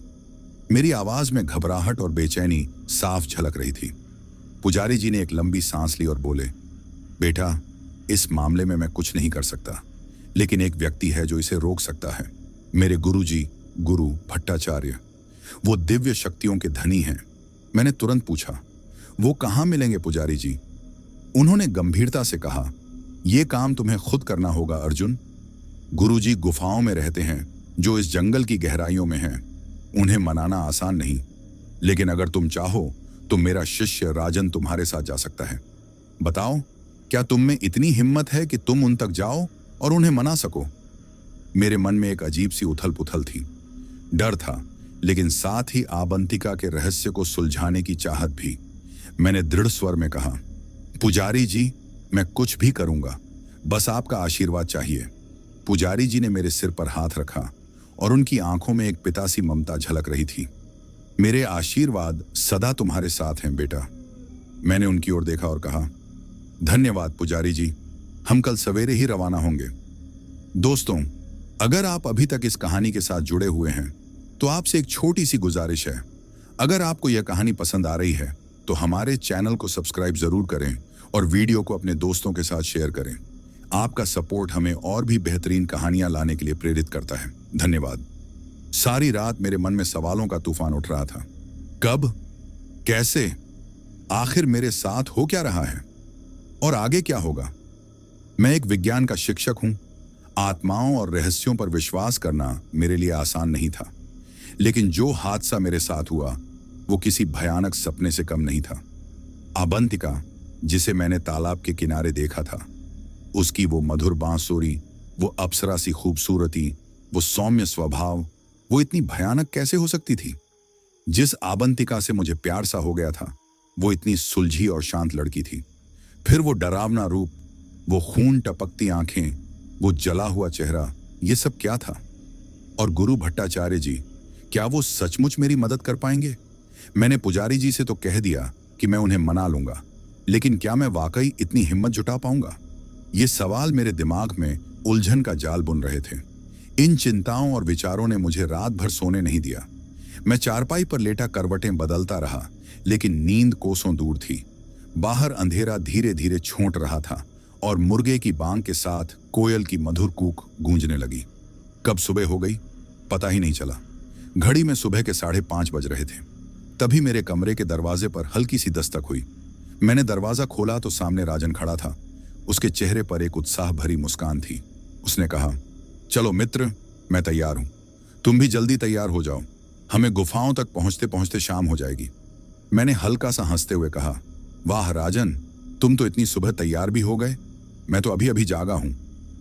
मेरी आवाज में घबराहट और बेचैनी साफ झलक रही थी। पुजारी जी ने एक लंबी सांस ली और बोले, बेटा इस मामले में मैं कुछ नहीं कर सकता, लेकिन एक व्यक्ति है जो इसे रोक सकता है। मेरे गुरुजी, गुरु भट्टाचार्य। वो दिव्य शक्तियों के धनी हैं। मैंने तुरंत पूछा, वो कहाँ मिलेंगे पुजारी जी? उन्होंने गंभीरता से कहा, यह काम तुम्हें खुद करना होगा अर्जुन। गुरुजी गुफाओं में रहते हैं जो इस जंगल की गहराइयों में हैं। उन्हें मनाना आसान नहीं, लेकिन अगर तुम चाहो तो मेरा शिष्य राजन तुम्हारे साथ जा सकता है। बताओ, क्या तुम में इतनी हिम्मत है कि तुम उन तक जाओ और उन्हें मना सको? मेरे मन में एक अजीब सी उथल पुथल थी। डर था, लेकिन साथ ही आबंतिका के रहस्य को सुलझाने की चाहत भी। मैंने दृढ़ स्वर में कहा, पुजारी जी मैं कुछ भी करूंगा, बस आपका आशीर्वाद चाहिए। पुजारी जी ने मेरे सिर पर हाथ रखा और उनकी आंखों में एक पितासी ममता झलक रही थी। मेरे आशीर्वाद सदा तुम्हारे साथ हैं बेटा। मैंने उनकी ओर देखा और कहा, धन्यवाद पुजारी जी, हम कल सवेरे ही रवाना होंगे। दोस्तों, अगर आप अभी तक इस कहानी के साथ जुड़े हुए हैं तो आपसे एक छोटी सी गुजारिश है। अगर आपको यह कहानी पसंद आ रही है तो हमारे चैनल को सब्सक्राइब जरूर करें और वीडियो को अपने दोस्तों के साथ शेयर करें। आपका सपोर्ट हमें और भी बेहतरीन कहानियां लाने के लिए प्रेरित करता है। धन्यवाद। सारी रात मेरे मन में सवालों का तूफान उठ रहा था। कब, कैसे, आखिर मेरे साथ हो क्या रहा है और आगे क्या होगा? मैं एक विज्ञान का शिक्षक हूं। आत्माओं और रहस्यों पर विश्वास करना मेरे लिए आसान नहीं था, लेकिन जो हादसा मेरे साथ हुआ वो किसी भयानक सपने से कम नहीं था। अबंतिका, जिसे मैंने तालाब के किनारे देखा था, उसकी वो मधुर बांसुरी वो अप्सरा सी खूबसूरती, वो सौम्य स्वभाव, वो इतनी भयानक कैसे हो सकती थी? जिस आबंतिका से मुझे प्यार सा हो गया था, वो इतनी सुलझी और शांत लड़की थी। फिर वो डरावना रूप, वो खून टपकती आंखें, वो जला हुआ चेहरा, ये सब क्या था? और गुरु भट्टाचार्य जी, क्या वो सचमुच मेरी मदद कर पाएंगे? मैंने पुजारी जी से तो कह दिया कि मैं उन्हें मना लूंगा, लेकिन क्या मैं वाकई इतनी हिम्मत जुटा पाऊंगा? ये सवाल मेरे दिमाग में उलझन का जाल बुन रहे थे। इन चिंताओं और विचारों ने मुझे रात भर सोने नहीं दिया। मैं चारपाई पर लेटा करवटें बदलता रहा, लेकिन नींद कोसों दूर थी। बाहर अंधेरा धीरे धीरे छोंट रहा था और मुर्गे की बांग के साथ कोयल की मधुर कूक गूंजने लगी। कब सुबह हो गई पता ही नहीं चला। घड़ी में सुबह के 5:30 बज रहे थे। तभी मेरे कमरे के दरवाजे पर हल्की सी दस्तक हुई। मैंने दरवाजा खोला तो सामने राजन खड़ा था। उसके चेहरे पर एक उत्साह भरी मुस्कान थी। उसने कहा, चलो मित्र, मैं तैयार हूं। तुम भी जल्दी तैयार हो जाओ, हमें गुफाओं तक पहुंचते पहुंचते शाम हो जाएगी। मैंने हल्का सा हंसते हुए कहा, वाह राजन, तुम तो इतनी सुबह तैयार भी हो गए। मैं तो अभी अभी जागा हूं।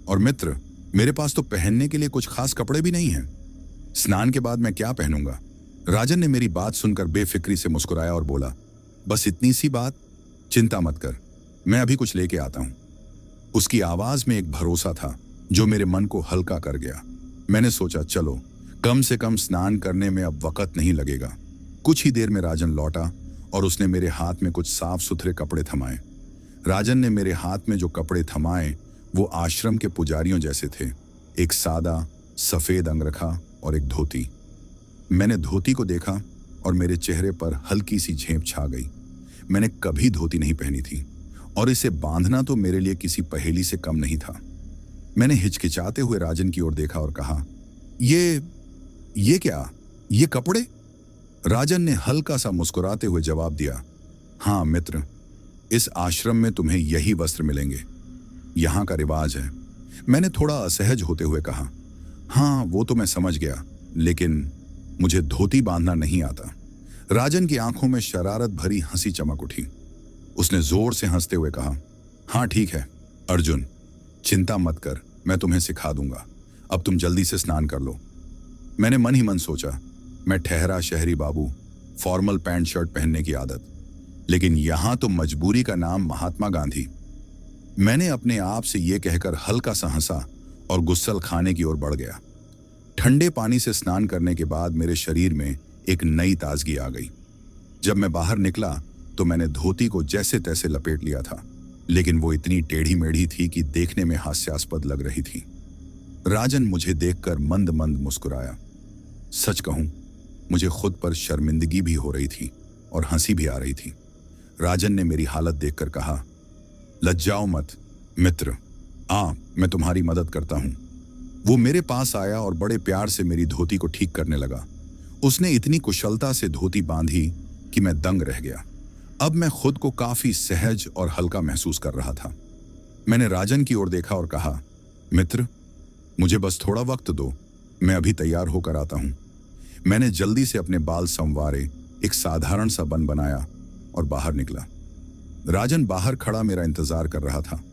और मित्र, मेरे पास तो पहनने के लिए कुछ खास कपड़े भी नहीं हैं। स्नान के बाद मैं क्या पहनूंगा? राजन ने मेरी बात सुनकर बेफिक्री से मुस्कुराया और बोला, बस इतनी सी बात, चिंता मत कर, मैं अभी कुछ लेके आता हूं। उसकी आवाज में एक भरोसा था जो मेरे मन को हल्का कर गया। मैंने सोचा, चलो कम से कम स्नान करने में अब वक्त नहीं लगेगा। कुछ ही देर में राजन लौटा और उसने मेरे हाथ में कुछ साफ सुथरे कपड़े थमाए। राजन ने मेरे हाथ में जो कपड़े थमाए वो आश्रम के पुजारियों जैसे थे। एक सादा सफेद अंगरखा और एक धोती। मैंने धोती को देखा और मेरे चेहरे पर हल्की सी झेंप छा गई। मैंने कभी धोती नहीं पहनी थी और इसे बांधना तो मेरे लिए किसी पहेली से कम नहीं था। मैंने हिचकिचाते हुए राजन की ओर देखा और कहा, ये क्या? ये कपड़े? राजन ने हल्का सा मुस्कुराते हुए जवाब दिया, हाँ मित्र, इस आश्रम में तुम्हें यही वस्त्र मिलेंगे। यहाँ का रिवाज है। मैंने थोड़ा असहज होते हुए कहा, हाँ वो तो मैं समझ गया, लेकिन मुझे धोती बांधना नहीं आता। राजन की आंखों में शरारत भरी हंसी चमक उठी। उसने जोर से हंसते हुए कहा, हाँ ठीक है अर्जुन, चिंता मत कर, मैं तुम्हें सिखा दूंगा। अब तुम जल्दी से स्नान कर लो। मैंने मन ही मन सोचा, मैं ठहरा शहरी बाबू, फॉर्मल पैंट शर्ट पहनने की आदत, लेकिन यहां तो मजबूरी का नाम महात्मा गांधी। मैंने अपने आप से यह कहकर हल्का सा हंसा और गुस्सल खाने की ओर बढ़ गया। ठंडे पानी से स्नान करने के बाद मेरे शरीर में एक नई ताजगी आ गई। जब मैं बाहर निकला तो मैंने धोती को जैसे तैसे लपेट लिया था, लेकिन वो इतनी टेढ़ी मेढ़ी थी कि देखने में हास्यास्पद लग रही थी। राजन मुझे देखकर मंद मंद मुस्कुराया। सच कहूं, मुझे खुद पर शर्मिंदगी भी हो रही थी और हंसी भी आ रही थी। राजन ने मेरी हालत देखकर कहा, लज्जाओ मत मित्र, मैं तुम्हारी मदद करता हूं। वो मेरे पास आया और बड़े प्यार से मेरी धोती को ठीक करने लगा। उसने इतनी कुशलता से धोती बांधी कि मैं दंग रह गया। अब मैं खुद को काफी सहज और हल्का महसूस कर रहा था। मैंने राजन की ओर देखा और कहा, मित्र, मुझे बस थोड़ा वक्त दो, मैं अभी तैयार होकर आता हूं। मैंने जल्दी से अपने बाल संवारे, एक साधारण सा बन बनाया और बाहर निकला। राजन बाहर खड़ा मेरा इंतजार कर रहा था।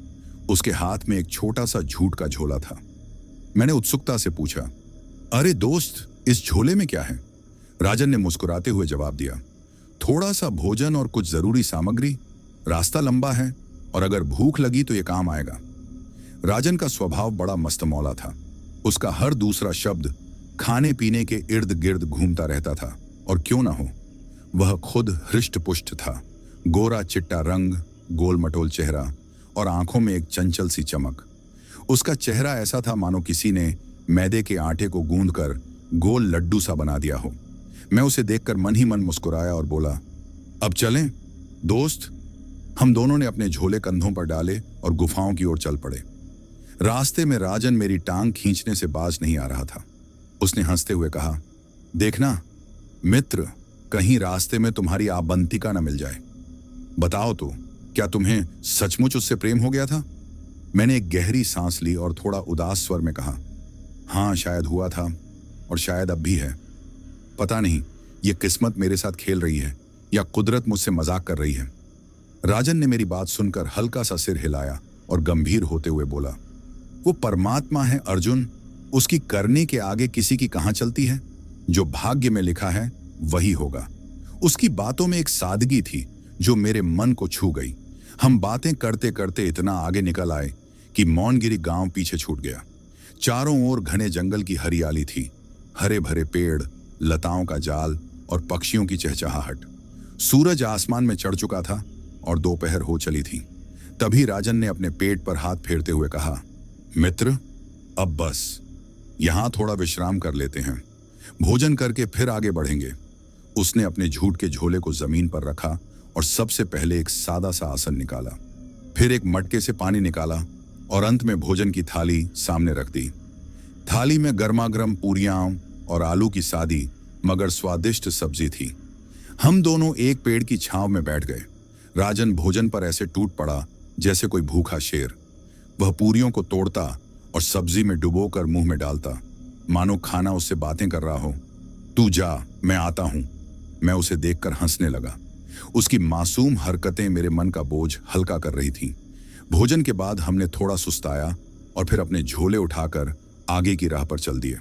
उसके हाथ में एक छोटा सा जूट का झोला था। मैंने उत्सुकता से पूछा, अरे दोस्त, इस झोले में क्या है? राजन ने मुस्कुराते हुए जवाब दिया, थोड़ा सा भोजन और कुछ जरूरी सामग्री। रास्ता लंबा है और अगर भूख लगी तो ये काम आएगा। राजन का स्वभाव बड़ा मस्तमौला था। उसका हर दूसरा शब्द खाने पीने के इर्द गिर्द घूमता रहता था। और क्यों ना हो, वह खुद हृष्ट पुष्ट था। गोरा चिट्टा रंग, गोल मटोल चेहरा और आंखों में एक चंचल सी चमक। उसका चेहरा ऐसा था मानो किसी ने मैदे के आटे को गूंदकर गोल लड्डू सा बना दिया हो। मैं उसे देखकर मन ही मन मुस्कुराया और बोला, अब चलें दोस्त। हम दोनों ने अपने झोले कंधों पर डाले और गुफाओं की ओर चल पड़े। रास्ते में राजन मेरी टांग खींचने से बाज नहीं आ रहा था। उसने हंसते हुए कहा, देखना मित्र, कहीं रास्ते में तुम्हारी आबंतिका न मिल जाए। बताओ तो, क्या तुम्हें सचमुच उससे प्रेम हो गया था? मैंने एक गहरी सांस ली और थोड़ा उदास स्वर में कहा, हाँ शायद हुआ था और शायद अब भी है। पता नहीं ये किस्मत मेरे साथ खेल रही है या कुदरत मुझसे मजाक कर रही है। राजन ने मेरी बात सुनकर हल्का सा सिर हिलाया और गंभीर होते हुए बोला, वो परमात्मा है अर्जुन, उसकी करने के आगे किसी की कहां चलती है। जो भाग्य में लिखा है वही होगा। उसकी बातों में एक सादगी थी जो मेरे मन को छू गई। हम बातें करते करते इतना आगे निकल आए कि मौनगिरी गांव पीछे छूट गया। चारों ओर घने जंगल की हरियाली थी, हरे भरे पेड़, लताओं का जाल और पक्षियों की चहचहाहट। सूरज आसमान में चढ़ चुका था और दोपहर हो चली थी। तभी राजन ने अपने पेट पर हाथ फेरते हुए कहा, मित्र, अब बस यहां थोड़ा विश्राम कर लेते हैं, भोजन करके फिर आगे बढ़ेंगे। उसने अपने झूठ के झोले को जमीन पर रखा और सबसे पहले एक सादा सा आसन निकाला, फिर एक मटके से पानी निकाला और अंत में भोजन की थाली सामने रख दी। थाली में गर्मागर्म पूरियां और आलू की सादी मगर स्वादिष्ट सब्जी थी। हम दोनों एक पेड़ की छांव में बैठ गए। राजन भोजन पर ऐसे टूट पड़ा जैसे कोई भूखा शेर। वह पूरियों को तोड़ता और सब्जी में डुबोकर मुंह में डालता, मानो खाना उससे बातें कर रहा हो। तू जा, मैं आता हूं। मैं उसे देखकर हंसने लगा। उसकी मासूम हरकतें मेरे मन का बोझ हल्का कर रही थीं। भोजन के बाद हमने थोड़ा सुस्ताया और फिर अपने झोले उठाकर आगे की राह पर चल दिए।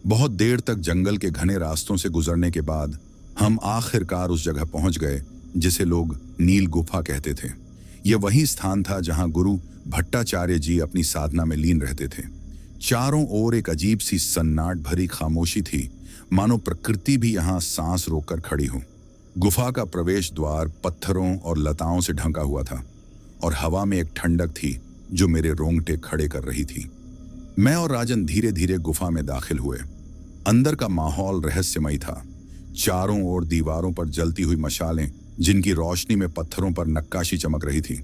बहुत देर तक जंगल के घने रास्तों से गुजरने के बाद हम आखिरकार उस जगह पहुंच गए जिसे लोग नील गुफा कहते थे। यह वही स्थान था जहां गुरु भट्टाचार्य जी अपनी साधना में लीन रहते थे। चारों ओर एक अजीब सी सन्नाट भरी खामोशी थी, मानो प्रकृति भी यहां सांस रोककर खड़ी हो। गुफा का प्रवेश द्वार पत्थरों और लताओं से ढंका हुआ था और हवा में एक ठंडक थी जो मेरे रोंगटे खड़े कर रही थी। मैं और राजन धीरे धीरे गुफा में दाखिल हुए। अंदर का माहौल रहस्यमय था। चारों ओर दीवारों पर जलती हुई मशालें, जिनकी रोशनी में पत्थरों पर नक्काशी चमक रही थी।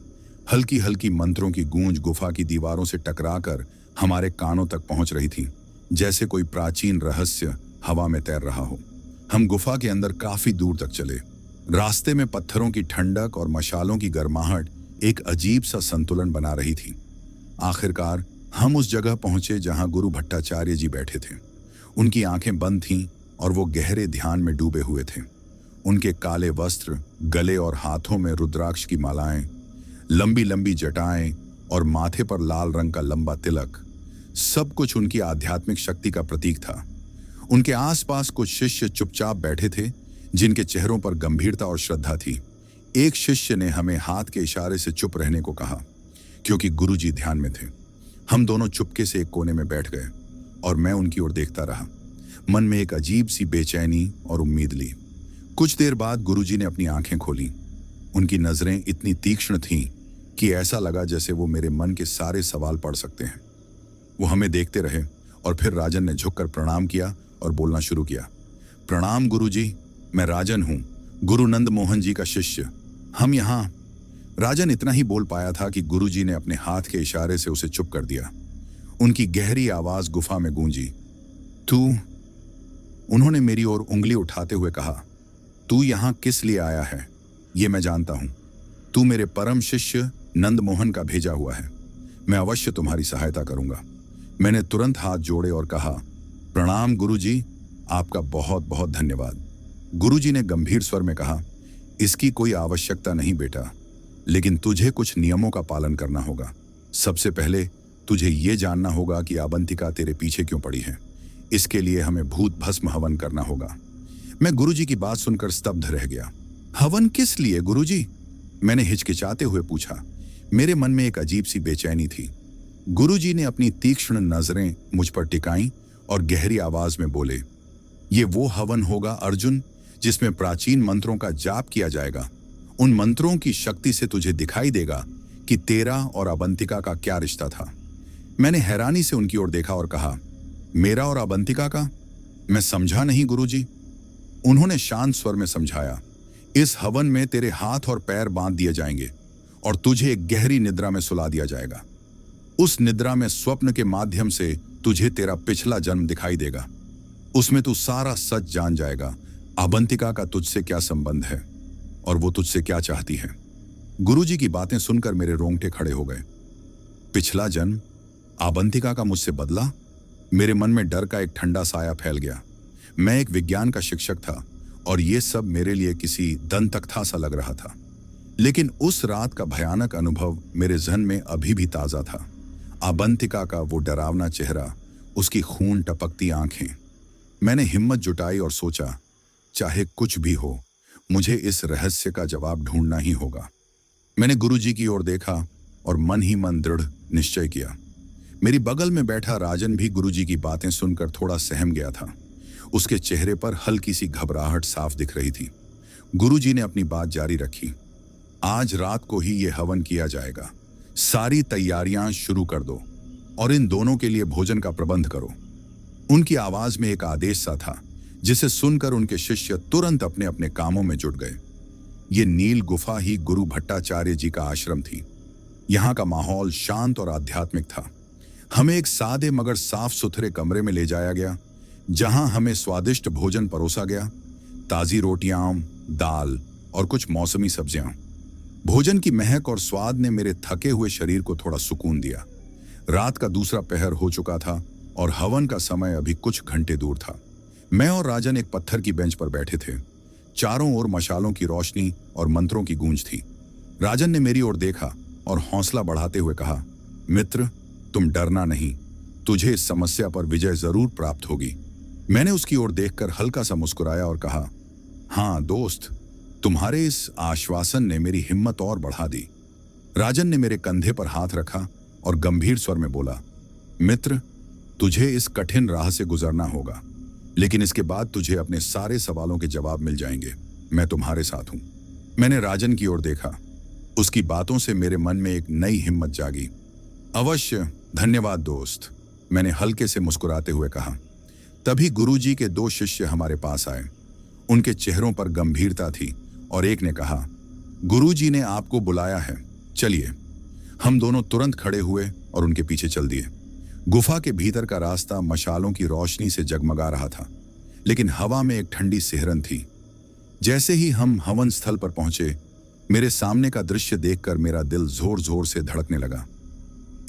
हल्की हल्की मंत्रों की गूंज गुफा की दीवारों से टकराकर हमारे कानों तक पहुंच रही थी, जैसे कोई प्राचीन रहस्य हवा में तैर रहा हो। हम गुफा के अंदर काफी दूर तक चले। रास्ते में पत्थरों की ठंडक और मशालों की गर्माहट एक अजीब सा संतुलन बना रही थी। आखिरकार हम उस जगह पहुंचे जहां गुरु भट्टाचार्य जी बैठे थे। उनकी आंखें बंद थीं और वो गहरे ध्यान में डूबे हुए थे। उनके काले वस्त्र, गले और हाथों में रुद्राक्ष की मालाएं, लंबी लंबी जटाएं और माथे पर लाल रंग का लंबा तिलक, सब कुछ उनकी आध्यात्मिक शक्ति का प्रतीक था। उनके आसपास कुछ शिष्य चुपचाप बैठे थे, जिनके चेहरों पर गंभीरता और श्रद्धा थी। एक शिष्य ने हमें हाथ के इशारे से चुप रहने को कहा, क्योंकि गुरुजी ध्यान में थे। हम दोनों चुपके से एक कोने में बैठ गए और मैं उनकी ओर देखता रहा। मन में एक अजीब सी बेचैनी और उम्मीद ली। कुछ देर बाद गुरुजी ने अपनी आंखें खोली। उनकी नजरें इतनी तीक्ष्ण थीं कि ऐसा लगा जैसे वो मेरे मन के सारे सवाल पढ़ सकते हैं। वो हमें देखते रहे और फिर राजन ने झुककर प्रणाम किया और बोलना शुरू किया। प्रणाम गुरुजी, मैं राजन हूं, गुरु नंद मोहन जी का शिष्य। हम यहाँ। राजन इतना ही बोल पाया था कि गुरुजी ने अपने हाथ के इशारे से उसे चुप कर दिया। उनकी गहरी आवाज गुफा में गूंजी। तू, उन्होंने मेरी ओर उंगली उठाते हुए कहा, तू यहाँ किस लिए आया है ये मैं जानता हूं। तू मेरे परम शिष्य नंद मोहन का भेजा हुआ है। मैं अवश्य तुम्हारी सहायता करूंगा। मैंने तुरंत हाथ जोड़े और कहा, प्रणाम गुरुजी, आपका बहुत बहुत धन्यवाद। गुरुजी ने गंभीर स्वर में कहा, इसकी कोई आवश्यकता नहीं बेटा, लेकिन तुझे कुछ नियमों का पालन करना होगा। सबसे पहले तुझे ये जानना होगा कि अवंतिका तेरे पीछे क्यों पड़ी है। इसके लिए हमें भूत भस्म हवन करना होगा। मैं गुरुजी की बात सुनकर स्तब्ध रह गया। हवन किस लिए गुरुजी? मैंने हिचकिचाते हुए पूछा। मेरे मन में एक अजीब सी बेचैनी थी। गुरुजी ने अपनी तीक्ष्ण नजरें मुझ पर टिकाईं और गहरी आवाज में बोले, ये वो हवन होगा अर्जुन जिसमें प्राचीन मंत्रों का जाप किया जाएगा। उन मंत्रों की शक्ति से तुझे दिखाई देगा कि तेरा और अवंतिका का क्या रिश्ता था। मैंने हैरानी से उनकी ओर देखा और कहा, मेरा और अवंतिका का? मैं समझा नहीं गुरुजी। उन्होंने शांत स्वर में समझाया, इस हवन में तेरे हाथ और पैर बांध दिए जाएंगे और तुझे एक गहरी निद्रा में सुला दिया जाएगा। उस निद्रा में स्वप्न के माध्यम से तुझे तेरा पिछला जन्म दिखाई देगा। उसमें तू सारा सच जान जाएगा। अवंतिका का तुझसे क्या संबंध है और वो तुझसे क्या चाहती है। गुरुजी की बातें सुनकर मेरे रोंगटे खड़े हो गए। पिछला जन्म, अवंतिका का मुझसे बदला? मेरे मन में डर का एक ठंडा साया फैल गया। मैं एक विज्ञान का शिक्षक था और ये सब मेरे लिए किसी दंतकथा सा लग रहा था। लेकिन उस रात का भयानक अनुभव मेरे जहन में अभी भी ताजा था। आबंतिका का वो डरावना चेहरा, उसकी खून टपकती आंखें। मैंने हिम्मत जुटाई और सोचा, चाहे कुछ भी हो, मुझे इस रहस्य का जवाब ढूंढना ही होगा। मैंने गुरुजी की ओर देखा और मन ही मन दृढ़ निश्चय किया। मेरी बगल में बैठा राजन भी गुरुजी की बातें सुनकर थोड़ा सहम गया था। उसके चेहरे पर हल्की सी घबराहट साफ दिख रही थी। गुरुजी ने अपनी बात जारी रखी। आज रात को ही ये हवन किया जाएगा। सारी तैयारियां शुरू कर दो और इन दोनों के लिए भोजन का प्रबंध करो। उनकी आवाज में एक आदेश सा था, जिसे सुनकर उनके शिष्य तुरंत अपने अपने कामों में जुट गए। ये नील गुफा ही गुरु भट्टाचार्य जी का आश्रम थी। यहाँ का माहौल शांत और आध्यात्मिक था। हमें एक सादे मगर साफ सुथरे कमरे में ले जाया गया, जहां हमें स्वादिष्ट भोजन परोसा गया। ताजी रोटियां, दाल और कुछ मौसमी सब्जियां। भोजन की महक और स्वाद ने मेरे थके हुए शरीर को थोड़ा सुकून दिया। रात का दूसरा पहर हो चुका था और हवन का समय अभी कुछ घंटे दूर था। मैं और राजन एक पत्थर की बेंच पर बैठे थे। चारों ओर मशालों की रोशनी और मंत्रों की गूंज थी। राजन ने मेरी ओर देखा और हौसला बढ़ाते हुए कहा, मित्र, तुम डरना नहीं, तुझे इस समस्या पर विजय जरूर प्राप्त होगी। मैंने उसकी ओर देखकर हल्का सा मुस्कुराया और कहा, हाँ दोस्त, तुम्हारे इस आश्वासन ने मेरी हिम्मत और बढ़ा दी। राजन ने मेरे कंधे पर हाथ रखा और गंभीर स्वर में बोला, मित्र, तुझे इस कठिन राह से गुजरना होगा, लेकिन इसके बाद तुझे अपने सारे सवालों के जवाब मिल जाएंगे। मैं तुम्हारे साथ हूं। मैंने राजन की ओर देखा। उसकी बातों से मेरे मन में एक नई हिम्मत जागी। अवश्य, धन्यवाद दोस्त, मैंने हल्के से मुस्कुराते हुए कहा। तभी गुरुजी के दो शिष्य हमारे पास आए। उनके चेहरों पर गंभीरता थी और एक ने कहा, गुरुजी ने आपको बुलाया है, चलिए। हम दोनों तुरंत खड़े हुए और उनके पीछे चल दिए। गुफा के भीतर का रास्ता मशालों की रोशनी से जगमगा रहा था, लेकिन हवा में एक ठंडी सिहरन थी। जैसे ही हम हवन स्थल पर पहुंचे, मेरे सामने का दृश्य देखकर मेरा दिल जोर जोर से धड़कने लगा।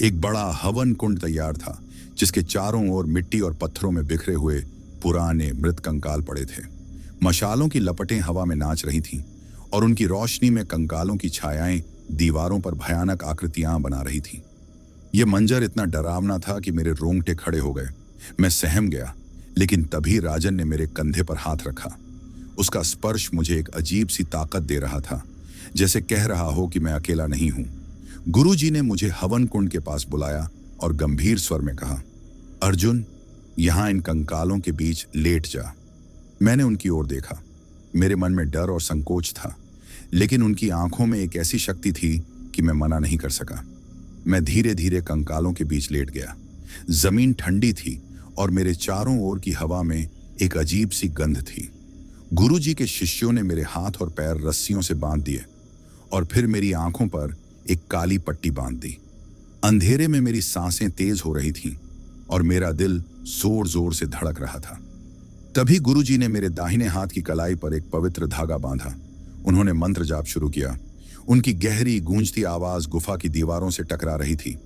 एक बड़ा हवन कुंड तैयार था, जिसके चारों ओर मिट्टी और पत्थरों में बिखरे हुए पुराने मृत कंकाल पड़े थे। मशालों की लपटें हवा में नाच रही थीं और उनकी रोशनी में कंकालों की छायाएं दीवारों पर भयानक आकृतियां बना रही थीं। यह मंजर इतना डरावना था कि मेरे रोंगटे खड़े हो गए। मैं सहम गया, लेकिन तभी राजन ने मेरे कंधे पर हाथ रखा। उसका स्पर्श मुझे एक अजीब सी ताकत दे रहा था, जैसे कह रहा हो कि मैं अकेला नहीं हूं। गुरुजी ने मुझे हवन कुंड के पास बुलाया और गंभीर स्वर में कहा, अर्जुन, यहां इन कंकालों के बीच लेट जा। मैंने उनकी ओर देखा। मेरे मन में डर और संकोच था, लेकिन उनकी आंखों में एक ऐसी शक्ति थी कि मैं मना नहीं कर सका। मैं धीरे धीरे कंकालों के बीच लेट गया। जमीन ठंडी थी और मेरे चारों ओर की हवा में एक अजीब सी गंध थी। गुरुजी के शिष्यों ने मेरे हाथ और पैर रस्सियों से बांध दिए और फिर मेरी आंखों पर एक काली पट्टी बांध दी। अंधेरे में मेरी सांसें तेज हो रही थीं और मेरा दिल जोर जोर से धड़क रहा था। तभी गुरुजी ने मेरे दाहिने हाथ की कलाई पर एक पवित्र धागा बांधा। उन्होंने मंत्र जाप शुरू किया। उनकी गहरी गूंजती आवाज गुफा की दीवारों से टकरा रही थी।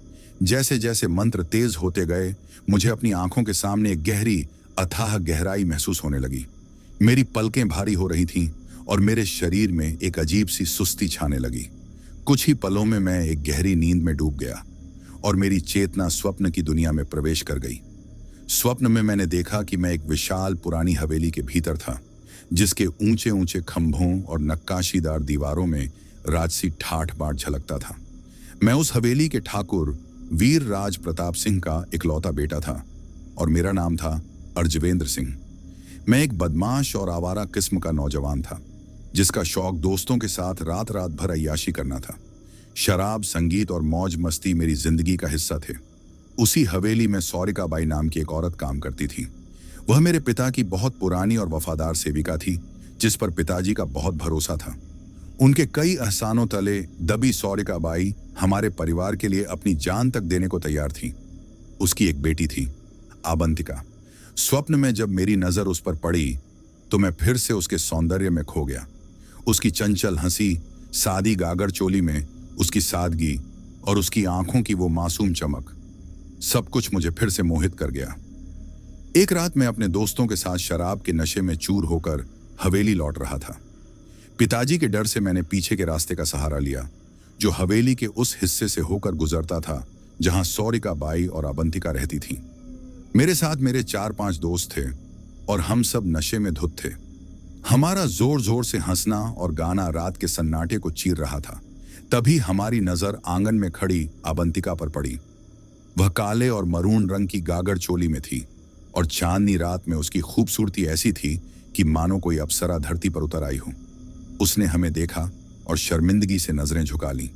जैसे जैसे मंत्र तेज होते गए, मुझे अपनी आंखों के सामने एक गहरी अथाह गहराई महसूस होने लगी। मेरी पलकें भारी हो रही थीं और मेरे शरीर में एक अजीब सी सुस्ती छाने लगी। कुछ ही पलों में मैं एक गहरी नींद में डूब गया और मेरी चेतना स्वप्न की दुनिया में प्रवेश कर गई। स्वप्न में मैंने देखा कि मैं एक विशाल पुरानी हवेली के भीतर था, जिसके ऊंचे ऊंचे खंभों और नक्काशीदार दीवारों में राजसी ठाठ बाट झलकता था। मैं उस हवेली के ठाकुर वीर राज प्रताप सिंह का इकलौता बेटा था और मेरा नाम था अर्जवेंद्र सिंह। मैं एक बदमाश और आवारा किस्म का नौजवान था, जिसका शौक दोस्तों के साथ रात रात भर अय्याशी करना था। शराब, संगीत और मौज मस्ती मेरी जिंदगी का हिस्सा थे। उसी हवेली में सौरिका बाई नाम की एक औरत काम करती थी। वह मेरे पिता की बहुत पुरानी और वफादार सेविका थी, जिस पर पिताजी का बहुत भरोसा था। उनके कई एहसानों तले दबी सौरिका बाई हमारे परिवार के लिए अपनी जान तक देने को तैयार थी। उसकी एक बेटी थी, आबंतिका। स्वप्न में जब मेरी नजर उस पर पड़ी तो मैं फिर से उसके सौंदर्य में खो गया। उसकी चंचल हंसी, सादी गागर चोली में उसकी सादगी और उसकी आंखों की वो मासूम चमक, सब कुछ मुझे फिर से मोहित कर गया। एक रात मैं अपने दोस्तों के साथ शराब के नशे में चूर होकर हवेली लौट रहा था। पिताजी के डर से मैंने पीछे के रास्ते का सहारा लिया, जो हवेली के उस हिस्से से होकर गुजरता था जहां सौरिका बाई और अवंतिका रहती थीं। मेरे साथ मेरे 4-5 दोस्त थे और हम सब नशे में धुत थे। हमारा जोर जोर से हंसना और गाना रात के सन्नाटे को चीर रहा था। तभी हमारी नजर आंगन में खड़ी अवंतिका पर पड़ी। वह काले और मरून रंग की गागर चोली में थी और चांदनी रात में उसकी खूबसूरती ऐसी थी कि मानो कोई अप्सरा धरती पर उतर आई हो। उसने हमें देखा और शर्मिंदगी से नजरें झुका लीं।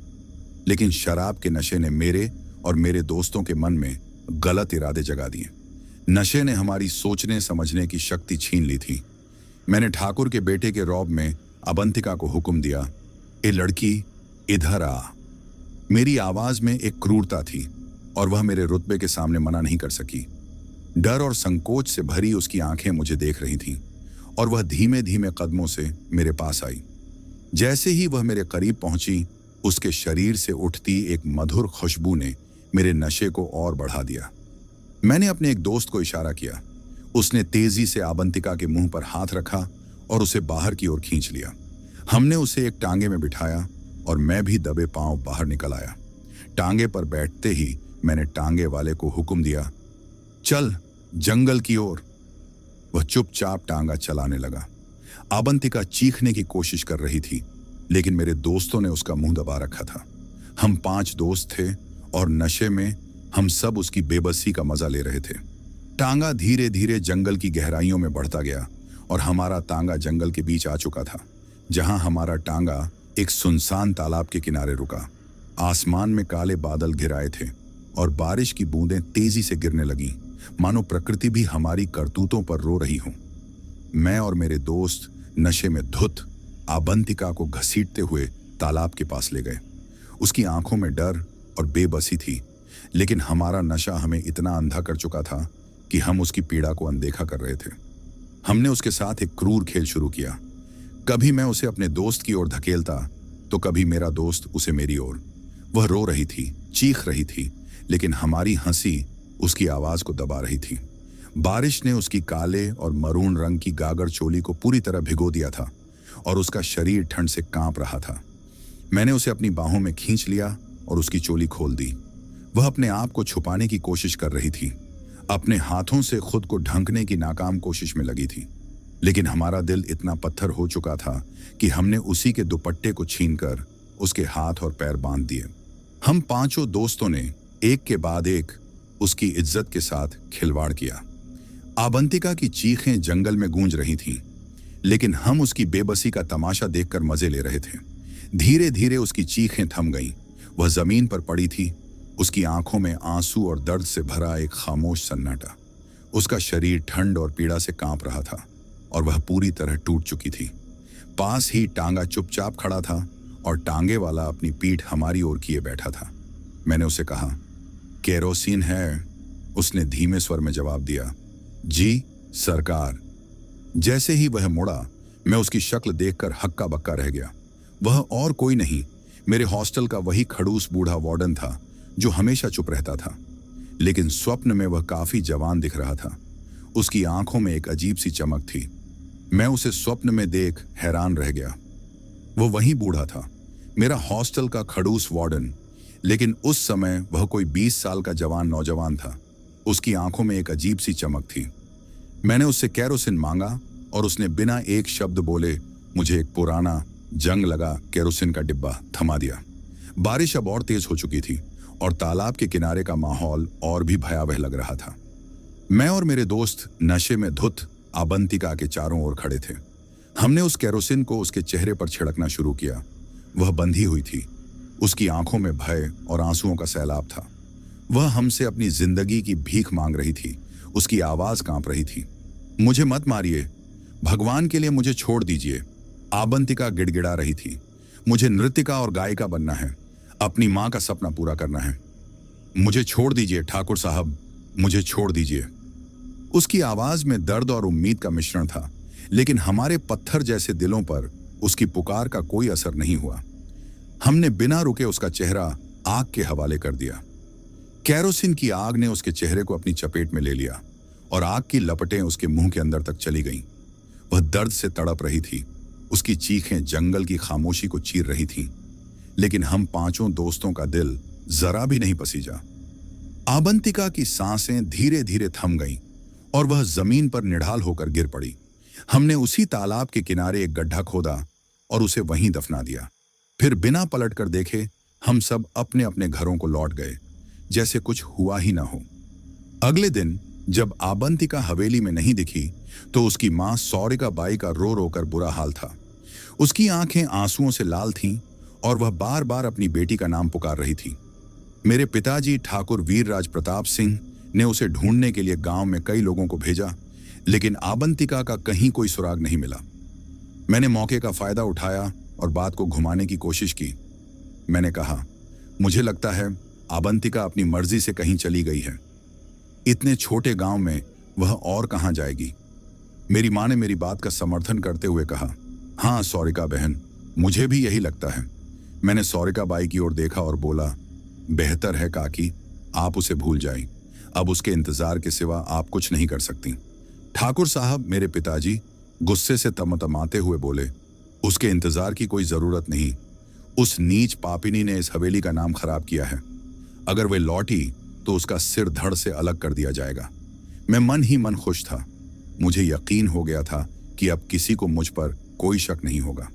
लेकिन शराब के नशे ने मेरे और मेरे दोस्तों के मन में गलत इरादे जगा दिए। नशे ने हमारी सोचने समझने की शक्ति छीन ली थी। मैंने ठाकुर के बेटे के रौब में अवंतिका को हुक्म दिया, ए लड़की इधर आ। मेरी आवाज में एक क्रूरता थी और वह मेरे रुतबे के सामने मना नहीं कर सकी। डर और संकोच से भरी उसकी आंखें मुझे देख रही थीं और वह धीमे धीमे कदमों से मेरे पास आई। जैसे ही वह मेरे करीब पहुंची, उसके शरीर से उठती एक मधुर खुशबू ने मेरे नशे को और बढ़ा दिया। मैंने अपने एक दोस्त को इशारा किया। उसने तेजी से अवंतिका के मुंह पर हाथ रखा और उसे बाहर की ओर खींच लिया। हमने उसे एक टांगे में बिठाया और मैं भी दबे पांव बाहर निकल आया। टांगे पर बैठते ही मैंने टांगे वाले को हुक्म दिया, चल जंगल की ओर। वह चुपचाप टांगा चलाने लगा। अवंतिका चीखने की कोशिश कर रही थी, लेकिन मेरे दोस्तों ने उसका मुंह दबा रखा था। हम 5 दोस्त थे और नशे में हम सब उसकी बेबसी का मजा ले रहे थे। टांगा धीरे धीरे जंगल की गहराइयों में बढ़ता गया और हमारा टांगा जंगल के बीच आ चुका था, जहां हमारा टांगा एक सुनसान तालाब के किनारे रुका। आसमान में काले बादल घिराए थे और बारिश की बूंदें तेजी से गिरने लगीं, मानो प्रकृति भी हमारी करतूतों पर रो रही हो। मैं और मेरे दोस्त नशे में धुत अवंतिका को घसीटते हुए तालाब के पास ले गए। उसकी आंखों में डर और बेबसी थी, लेकिन हमारा नशा हमें इतना अंधा कर चुका था कि हम उसकी पीड़ा को अनदेखा कर रहे थे। हमने उसके साथ एक क्रूर खेल शुरू किया। कभी मैं उसे अपने दोस्त की ओर धकेलता तो कभी मेरा दोस्त उसे मेरी ओर। वह रो रही थी, चीख रही थी, लेकिन हमारी हंसी उसकी आवाज को दबा रही थी। बारिश ने उसकी काले और मरून रंग की गागर चोली को पूरी तरह भिगो दिया था और उसका शरीर ठंड से कांप रहा था। मैंने उसे अपनी बाहों में खींच लिया और उसकी चोली खोल दी। वह अपने आप को छुपाने की कोशिश कर रही थी, अपने हाथों से खुद को ढंकने की नाकाम कोशिश में लगी थी। लेकिन हमारा दिल इतना पत्थर हो चुका था कि हमने उसी के दुपट्टे को छीनकर उसके हाथ और पैर बांध दिए। हम 5 दोस्तों ने एक के बाद एक उसकी इज्जत के साथ खिलवाड़ किया। अवंतिका की चीखें जंगल में गूंज रही थीं, लेकिन हम उसकी बेबसी का तमाशा देखकर मजे ले रहे थे। धीरे धीरे उसकी चीखें थम गईं। वह जमीन पर पड़ी थी, उसकी आंखों में आंसू और दर्द से भरा एक खामोश सन्नाटा। उसका शरीर ठंड और पीड़ा से कांप रहा था और वह पूरी तरह टूट चुकी थी। पास ही टांगा चुपचाप खड़ा था और टांगे वाला अपनी पीठ हमारी ओर किए बैठा था। मैंने उसे कहा, केरोसिन है? उसने धीमे स्वर में जवाब दिया, जी सरकार। जैसे ही वह मुड़ा, मैं उसकी शक्ल देखकर हक्का बक्का रह गया। वह और कोई नहीं, मेरे हॉस्टल का वही खड़ूस बूढ़ा वार्डन था जो हमेशा चुप रहता था, लेकिन स्वप्न में वह काफी जवान दिख रहा था। उसकी आंखों में एक अजीब सी चमक थी। मैं उसे स्वप्न में देख हैरान रह गया। वो वही बूढ़ा था, मेरा हॉस्टल का खड़ूस वार्डन, लेकिन उस समय वह कोई 20 साल का जवान नौजवान था। उसकी आंखों में एक अजीब सी चमक थी। मैंने उससे केरोसिन मांगा और उसने बिना एक शब्द बोले मुझे एक पुराना जंग लगा केरोसिन का डिब्बा थमा दिया। बारिश अब और तेज हो चुकी थी और तालाब के किनारे का माहौल और भी भयावह लग रहा था। मैं और मेरे दोस्त नशे में धुत अवंतिका के चारों ओर खड़े थे। हमने उस केरोसिन को उसके चेहरे पर छिड़कना शुरू किया। वह बंधी हुई थी, उसकी आंखों में भय और आंसुओं का सैलाब था। वह हमसे अपनी जिंदगी की भीख मांग रही थी। उसकी आवाज कांप रही थी, मुझे मत मारिए, भगवान के लिए मुझे छोड़ दीजिए। अवंतिका गिड़गिड़ा रही थी, मुझे नृत्यिका और गायिका बनना है, अपनी माँ का सपना पूरा करना है। मुझे छोड़ दीजिए ठाकुर साहब, मुझे छोड़ दीजिए। उसकी आवाज में दर्द और उम्मीद का मिश्रण था, लेकिन हमारे पत्थर जैसे दिलों पर उसकी पुकार का कोई असर नहीं हुआ। हमने बिना रुके उसका चेहरा आग के हवाले कर दिया। केरोसिन की आग ने उसके चेहरे को अपनी चपेट में ले लिया और आग की लपटें उसके मुंह के अंदर तक चली गईं। वह दर्द से तड़प रही थी, उसकी चीखें जंगल की खामोशी को चीर रही थीं, लेकिन हम 5 दोस्तों का दिल जरा भी नहीं पसीजा। आबंतिका की सांसें धीरे धीरे थम गईं और वह जमीन पर निढाल होकर गिर पड़ी। हमने उसी तालाब के किनारे एक गड्ढा खोदा और उसे वहीं दफना दिया। फिर बिना पलटकर देखे हम सब अपने अपने घरों को लौट गए, जैसे कुछ हुआ ही ना हो। अगले दिन जब आबंतिका हवेली में नहीं दिखी तो उसकी मां सौरिका बाई का रो रो कर बुरा हाल था। उसकी आंखें आंसुओं से लाल थीं और वह बार बार अपनी बेटी का नाम पुकार रही थी। मेरे पिताजी ठाकुर वीरराज प्रताप सिंह ने उसे ढूंढने के लिए गांव में कई लोगों को भेजा, लेकिन आबंतिका का कहीं कोई सुराग नहीं मिला। मैंने मौके का फायदा उठाया और बात को घुमाने की कोशिश की। मैंने कहा, मुझे लगता है आबंतिका अपनी मर्जी से कहीं चली गई है। इतने छोटे गांव में वह और कहां जाएगी। मेरी मां ने मेरी बात का समर्थन करते हुए कहा, हाँ सौरिका बहन, मुझे भी यही लगता है। मैंने सौरिका बाई की ओर देखा और बोला, बेहतर है काकी, आप उसे भूल जाएं। अब उसके इंतजार के सिवा आप कुछ नहीं कर सकती। ठाकुर साहब, मेरे पिताजी गुस्से से तमतमाते हुए बोले, उसके इंतजार की कोई जरूरत नहीं। उस नीच पापिनी ने इस हवेली का नाम खराब किया है। अगर वे लौटी तो उसका सिर धड़ से अलग कर दिया जाएगा। मैं मन ही मन खुश था। मुझे यकीन हो गया था कि अब किसी को मुझ पर कोई शक नहीं होगा।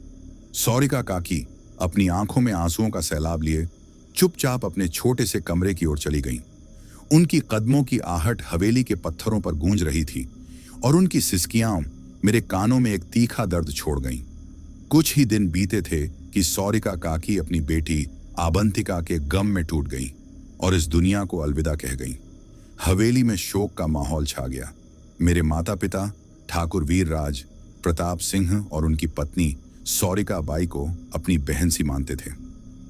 सौरिका काकी अपनी आंखों में आंसुओं का सैलाब लिए चुपचाप अपने छोटे से कमरे की ओर चली गईं। उनकी कदमों की आहट हवेली के पत्थरों पर गूंज रही थी और उनकी सिसकियां मेरे कानों में एक तीखा दर्द छोड़ गईं। कुछ ही दिन बीते थे कि सौरिका काकी अपनी बेटी आबंतिका के गम में टूट गईं और इस दुनिया को अलविदा कह गईं। हवेली में शोक का माहौल छा गया। मेरे माता पिता ठाकुर वीरराज प्रताप सिंह और उनकी पत्नी सौरिका बाई को अपनी बहन सी मानते थे।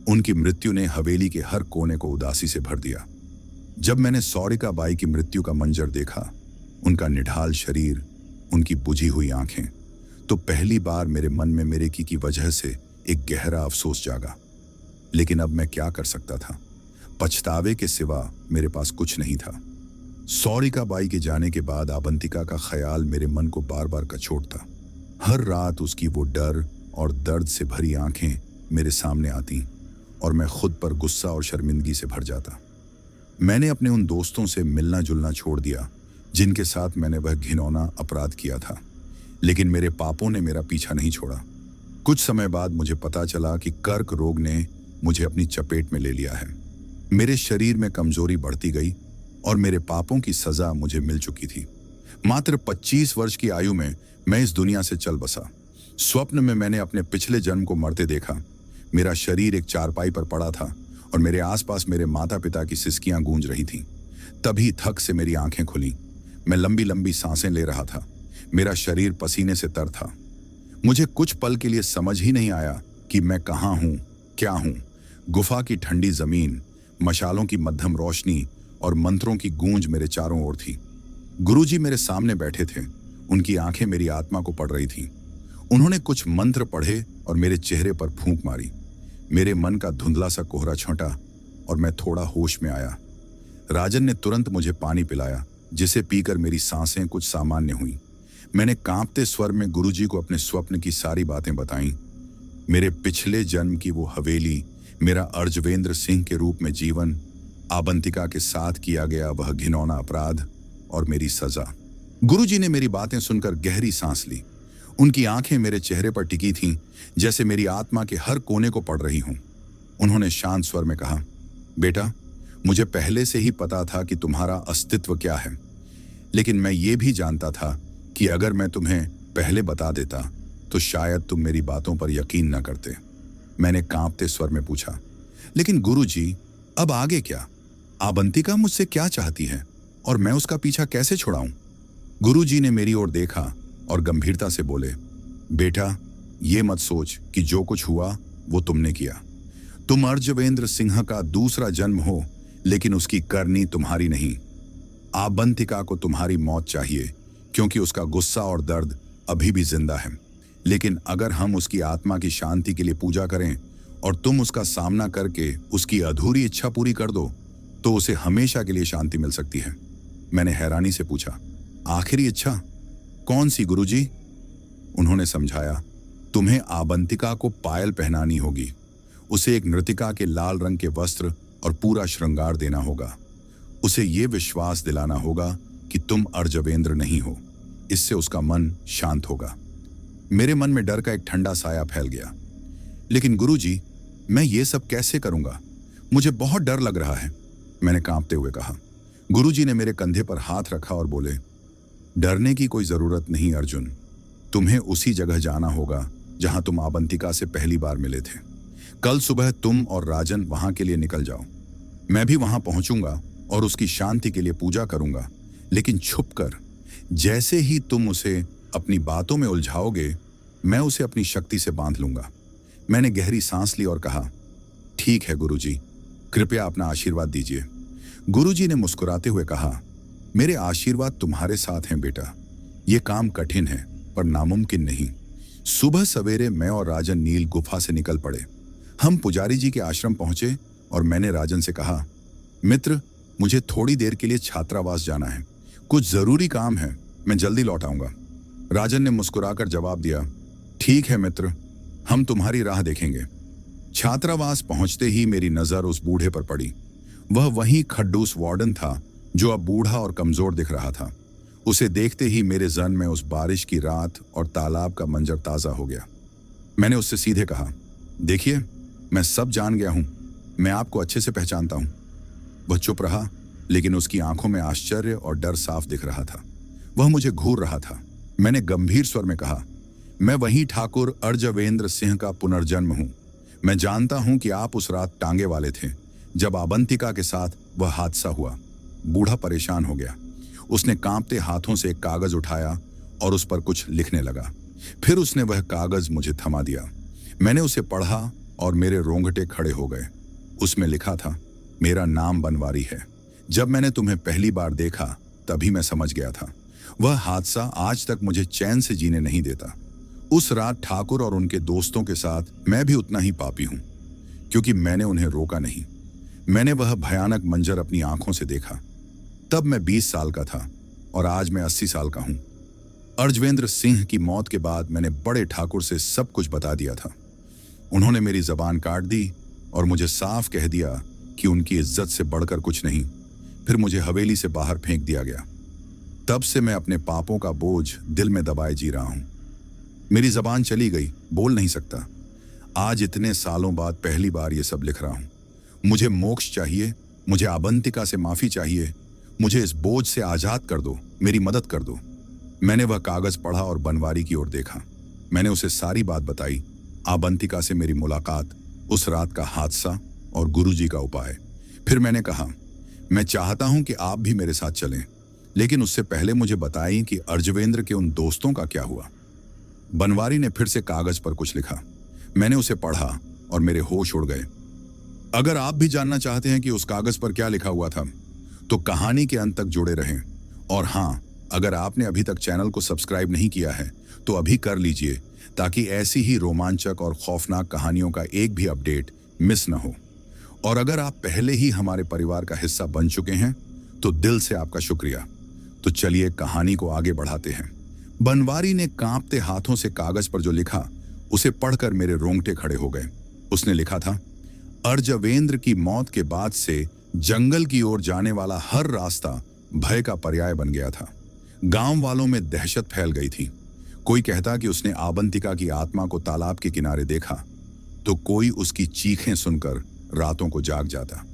उनकी मृत्यु ने हवेली के हर कोने को उदासी से भर दिया। जब मैंने सौरिका बाई की मृत्यु का मंजर देखा, उनका निढाल शरीर, उनकी बुझी हुई आंखें, तो पहली बार मेरे मन में मेरे की वजह से एक गहरा अफसोस जागा। लेकिन अब मैं क्या कर सकता था? पछतावे के सिवा मेरे पास कुछ नहीं था। सौरिका बाई के जाने के बाद आबंतिका का ख्याल मेरे मन को बार बार कचोटता। हर रात उसकी वो डर और दर्द से भरी आंखें मेरे सामने आती और मैं खुद पर गुस्सा और शर्मिंदगी से भर जाता। मैंने अपने उन दोस्तों से मिलना जुलना छोड़ दिया जिनके साथ मैंने वह घिनौना अपराध किया था, लेकिन मेरे पापों ने मेरा पीछा नहीं छोड़ा। कुछ समय बाद मुझे पता चला कि कर्क रोग ने मुझे अपनी चपेट में ले लिया है। मेरे शरीर में कमजोरी बढ़ती गई और मेरे पापों की सजा मुझे मिल चुकी थी। मात्र 25 वर्ष की आयु में मैं इस दुनिया से चल बसा। स्वप्न में मैंने अपने पिछले जन्म को मरते देखा। मेरा शरीर एक चारपाई पर पड़ा था और मेरे आसपास मेरे माता पिता की सिसकियां गूंज रही थीं। तभी थक से मेरी आंखें खुलीं। मैं लंबी लंबी सांसें ले रहा था। मेरा शरीर पसीने से तर था। मुझे कुछ पल के लिए समझ ही नहीं आया कि मैं कहाँ हूँ, क्या हूँ। गुफा की ठंडी जमीन, मशालों की मध्यम रोशनी और मंत्रों की गूंज मेरे चारों ओर थी। गुरुजी मेरे सामने बैठे थे। उनकी आंखें मेरी आत्मा को पढ़ रही थीं। उन्होंने कुछ मंत्र पढ़े और मेरे चेहरे पर फूंक मारी। मेरे मन का धुंधला सा कोहरा छंटा और मैं थोड़ा होश में आया। राजन ने तुरंत मुझे पानी पिलाया, जिसे पीकर मेरी सांसें कुछ सामान्य हुई। मैंने कांपते स्वर में गुरुजी को अपने स्वप्न की सारी बातें बताईं। मेरे पिछले जन्म की वो हवेली, मेरा अर्जवेंद्र सिंह के रूप में जीवन, आबंतिका के साथ किया गया वह घिनौना अपराध और मेरी सजा। गुरुजी ने मेरी बातें सुनकर गहरी सांस ली। उनकी आंखें मेरे चेहरे पर टिकी थीं, जैसे मेरी आत्मा के हर कोने को पढ़ रही हों। उन्होंने शांत स्वर में कहा, बेटा, मुझे पहले से ही पता था कि तुम्हारा अस्तित्व क्या है, लेकिन मैं ये भी जानता था कि अगर मैं तुम्हें पहले बता देता तो शायद तुम मेरी बातों पर यकीन न करते। मैंने कांपते स्वर में पूछा, लेकिन गुरुजी, अब आगे क्या? आबंतिका मुझसे क्या चाहती है और मैं उसका पीछा कैसे छुड़ाऊं? गुरुजी ने मेरी ओर देखा और गंभीरता से बोले, बेटा, ये मत सोच कि जो कुछ हुआ वो तुमने किया। तुम अर्जवेंद्र सिंह का दूसरा जन्म हो, लेकिन उसकी करनी तुम्हारी नहीं। आबंतिका को तुम्हारी मौत चाहिए क्योंकि उसका गुस्सा और दर्द अभी भी जिंदा है। लेकिन अगर हम उसकी आत्मा की शांति के लिए पूजा करें और तुम उसका सामना करके उसकी अधूरी इच्छा पूरी कर दो, तो उसे हमेशा के लिए शांति मिल सकती है। मैंने हैरानी से पूछा, आखिरी इच्छा कौन सी गुरुजी? उन्होंने समझाया, तुम्हें आबंतिका को पायल पहनानी होगी। उसे एक नृतिका के लाल रंग के वस्त्र और पूरा श्रृंगार देना होगा। उसे ये विश्वास दिलाना होगा कि तुम अर्जवेंद्र नहीं हो। इससे उसका मन शांत होगा। मेरे मन में डर का एक ठंडा साया फैल गया। लेकिन गुरुजी, मैं ये सब कैसे करूंगा? मुझे बहुत डर लग रहा है, मैंने कांपते हुए कहा। गुरुजी ने मेरे कंधे पर हाथ रखा और बोले, डरने की कोई जरूरत नहीं अर्जुन। तुम्हें उसी जगह जाना होगा जहां तुम आवंतिका से पहली बार मिले थे। कल सुबह तुम और राजन वहां के लिए निकल जाओ। मैं भी वहां पहुंचूंगा और उसकी शांति के लिए पूजा करूंगा, लेकिन छुपकर। जैसे ही तुम उसे अपनी बातों में उलझाओगे, मैं उसे अपनी शक्ति से बांध लूंगा। मैंने गहरी सांस ली और कहा, ठीक है गुरुजी, कृपया अपना आशीर्वाद दीजिए। गुरुजी ने मुस्कुराते हुए कहा, मेरे आशीर्वाद तुम्हारे साथ हैं बेटा। ये काम कठिन है पर नामुमकिन नहीं। सुबह सवेरे मैं और राजन नील गुफा से निकल पड़े। हम पुजारी जी के आश्रम पहुंचे और मैंने राजन से कहा, मित्र, मुझे थोड़ी देर के लिए छात्रावास जाना है। कुछ जरूरी काम है, मैं जल्दी लौट आऊंगा। राजन ने मुस्कुराकर जवाब दिया, ठीक है मित्र, हम तुम्हारी राह देखेंगे। छात्रावास पहुंचते ही मेरी नजर उस बूढ़े पर पड़ी। वह वही खड्डूस वार्डन था जो अब बूढ़ा और कमजोर दिख रहा था। उसे देखते ही मेरे जहन में उस बारिश की रात और तालाब का मंजर ताजा हो गया। मैंने उससे सीधे कहा, देखिए, मैं सब जान गया हूं, मैं आपको अच्छे से पहचानता हूं। वह चुप रहा, लेकिन उसकी आंखों में आश्चर्य और डर साफ दिख रहा था। वह मुझे घूर रहा था। मैंने गंभीर स्वर में कहा, मैं वही ठाकुर अर्जवेंद्र सिंह का पुनर्जन्म हूं। मैं जानता हूं कि आप उस रात टांगे वाले थे जब आवंतिका के साथ वह हादसा हुआ। बूढ़ा परेशान हो गया। उसने कांपते हाथों से एक कागज उठाया और उस पर कुछ लिखने लगा। फिर उसने वह कागज मुझे थमा दिया। मैंने उसे पढ़ा और मेरे रोंगटे खड़े हो गए। उसमें लिखा था, मेरा नाम बनवारी है। जब मैंने तुम्हें पहली बार देखा तभी मैं समझ गया था। वह हादसा आज तक मुझे चैन से जीने नहीं देता। उस रात ठाकुर और उनके दोस्तों के साथ मैं भी उतना ही पापी हूं, क्योंकि मैंने उन्हें रोका नहीं। मैंने वह भयानक मंजर अपनी आंखों से देखा। तब मैं 20 साल का था और आज मैं 80 साल का हूं। अर्जवेंद्र सिंह की मौत के बाद मैंने बड़े ठाकुर से सब कुछ बता दिया था। उन्होंने मेरी जबान काट दी और मुझे साफ कह दिया कि उनकी इज्जत से बढ़कर कुछ नहीं। फिर मुझे हवेली से बाहर फेंक दिया गया। तब से मैं अपने पापों का बोझ दिल में दबाए जी रहा हूं। मेरी जबान चली गई, बोल नहीं सकता। आज इतने सालों बाद पहली बार ये सब लिख रहा हूं। मुझे मोक्ष चाहिए, मुझे आवंतिका से माफी चाहिए। मुझे इस बोझ से आजाद कर दो, मेरी मदद कर दो। मैंने वह कागज पढ़ा और बनवारी की ओर देखा। मैंने उसे सारी बात बताई, आवंतिका से मेरी मुलाकात, उस रात का हादसा और गुरुजी का उपाय। फिर मैंने कहा, मैं चाहता हूं कि आप भी मेरे साथ चलें, लेकिन उससे पहले मुझे बताइए कि अर्जवेंद्र के उन दोस्तों का क्या हुआ। बनवारी ने फिर से कागज पर कुछ लिखा। मैंने उसे पढ़ा और मेरे होश उड़ गए। अगर आप भी जानना चाहते हैं कि उस कागज पर क्या लिखा हुआ था, तो कहानी के अंत तक जुड़े रहें। और हाँ, अगर आपने अभी तक चैनल को सब्सक्राइब नहीं किया है तो अभी कर लीजिए, ताकि ऐसी ही रोमांचक और खौफनाक कहानियों का एक भी अपडेट मिस न हो। और अगर आप पहले ही हमारे परिवार का हिस्सा बन चुके हैं तो दिल से आपका शुक्रिया। तो चलिए कहानी को आगे बढ़ाते हैं। बनवारी ने कांपते हाथों से कागज पर जो लिखा उसे पढ़कर मेरे रोंगटे खड़े हो गए। उसने लिखा था, अर्जवेंद्र की मौत के बाद से जंगल की ओर जाने वाला हर रास्ता भय का पर्याय बन गया था। गांव वालों में दहशत फैल गई थी। कोई कहता कि उसने आवंतिका की आत्मा को तालाब के किनारे देखा, तो कोई उसकी चीखें सुनकर रातों को जाग जाता।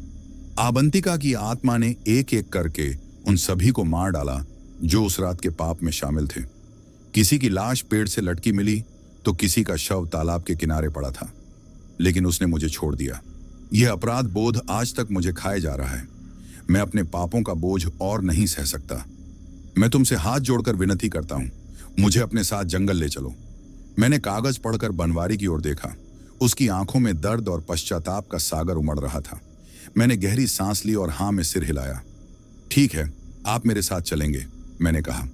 आवंतिका की आत्मा ने एक एक करके उन सभी को मार डाला जो उस रात के पाप में शामिल थे। किसी की लाश पेड़ से लटकी मिली तो किसी का शव तालाब के किनारे पड़ा था, लेकिन उसने मुझे छोड़ दिया। यह अपराध बोध आज तक मुझे खाए जा रहा है। मैं अपने पापों का बोझ और नहीं सह सकता। मैं तुमसे हाथ जोड़कर विनती करता हूं, मुझे अपने साथ जंगल ले चलो। मैंने कागज पढ़कर बनवारी की ओर देखा। उसकी आंखों में दर्द और पश्चाताप का सागर उमड़ रहा था। मैंने गहरी सांस ली और हां में सिर हिलाया। ठीक है, आप मेरे साथ चलेंगे, मैंने कहा।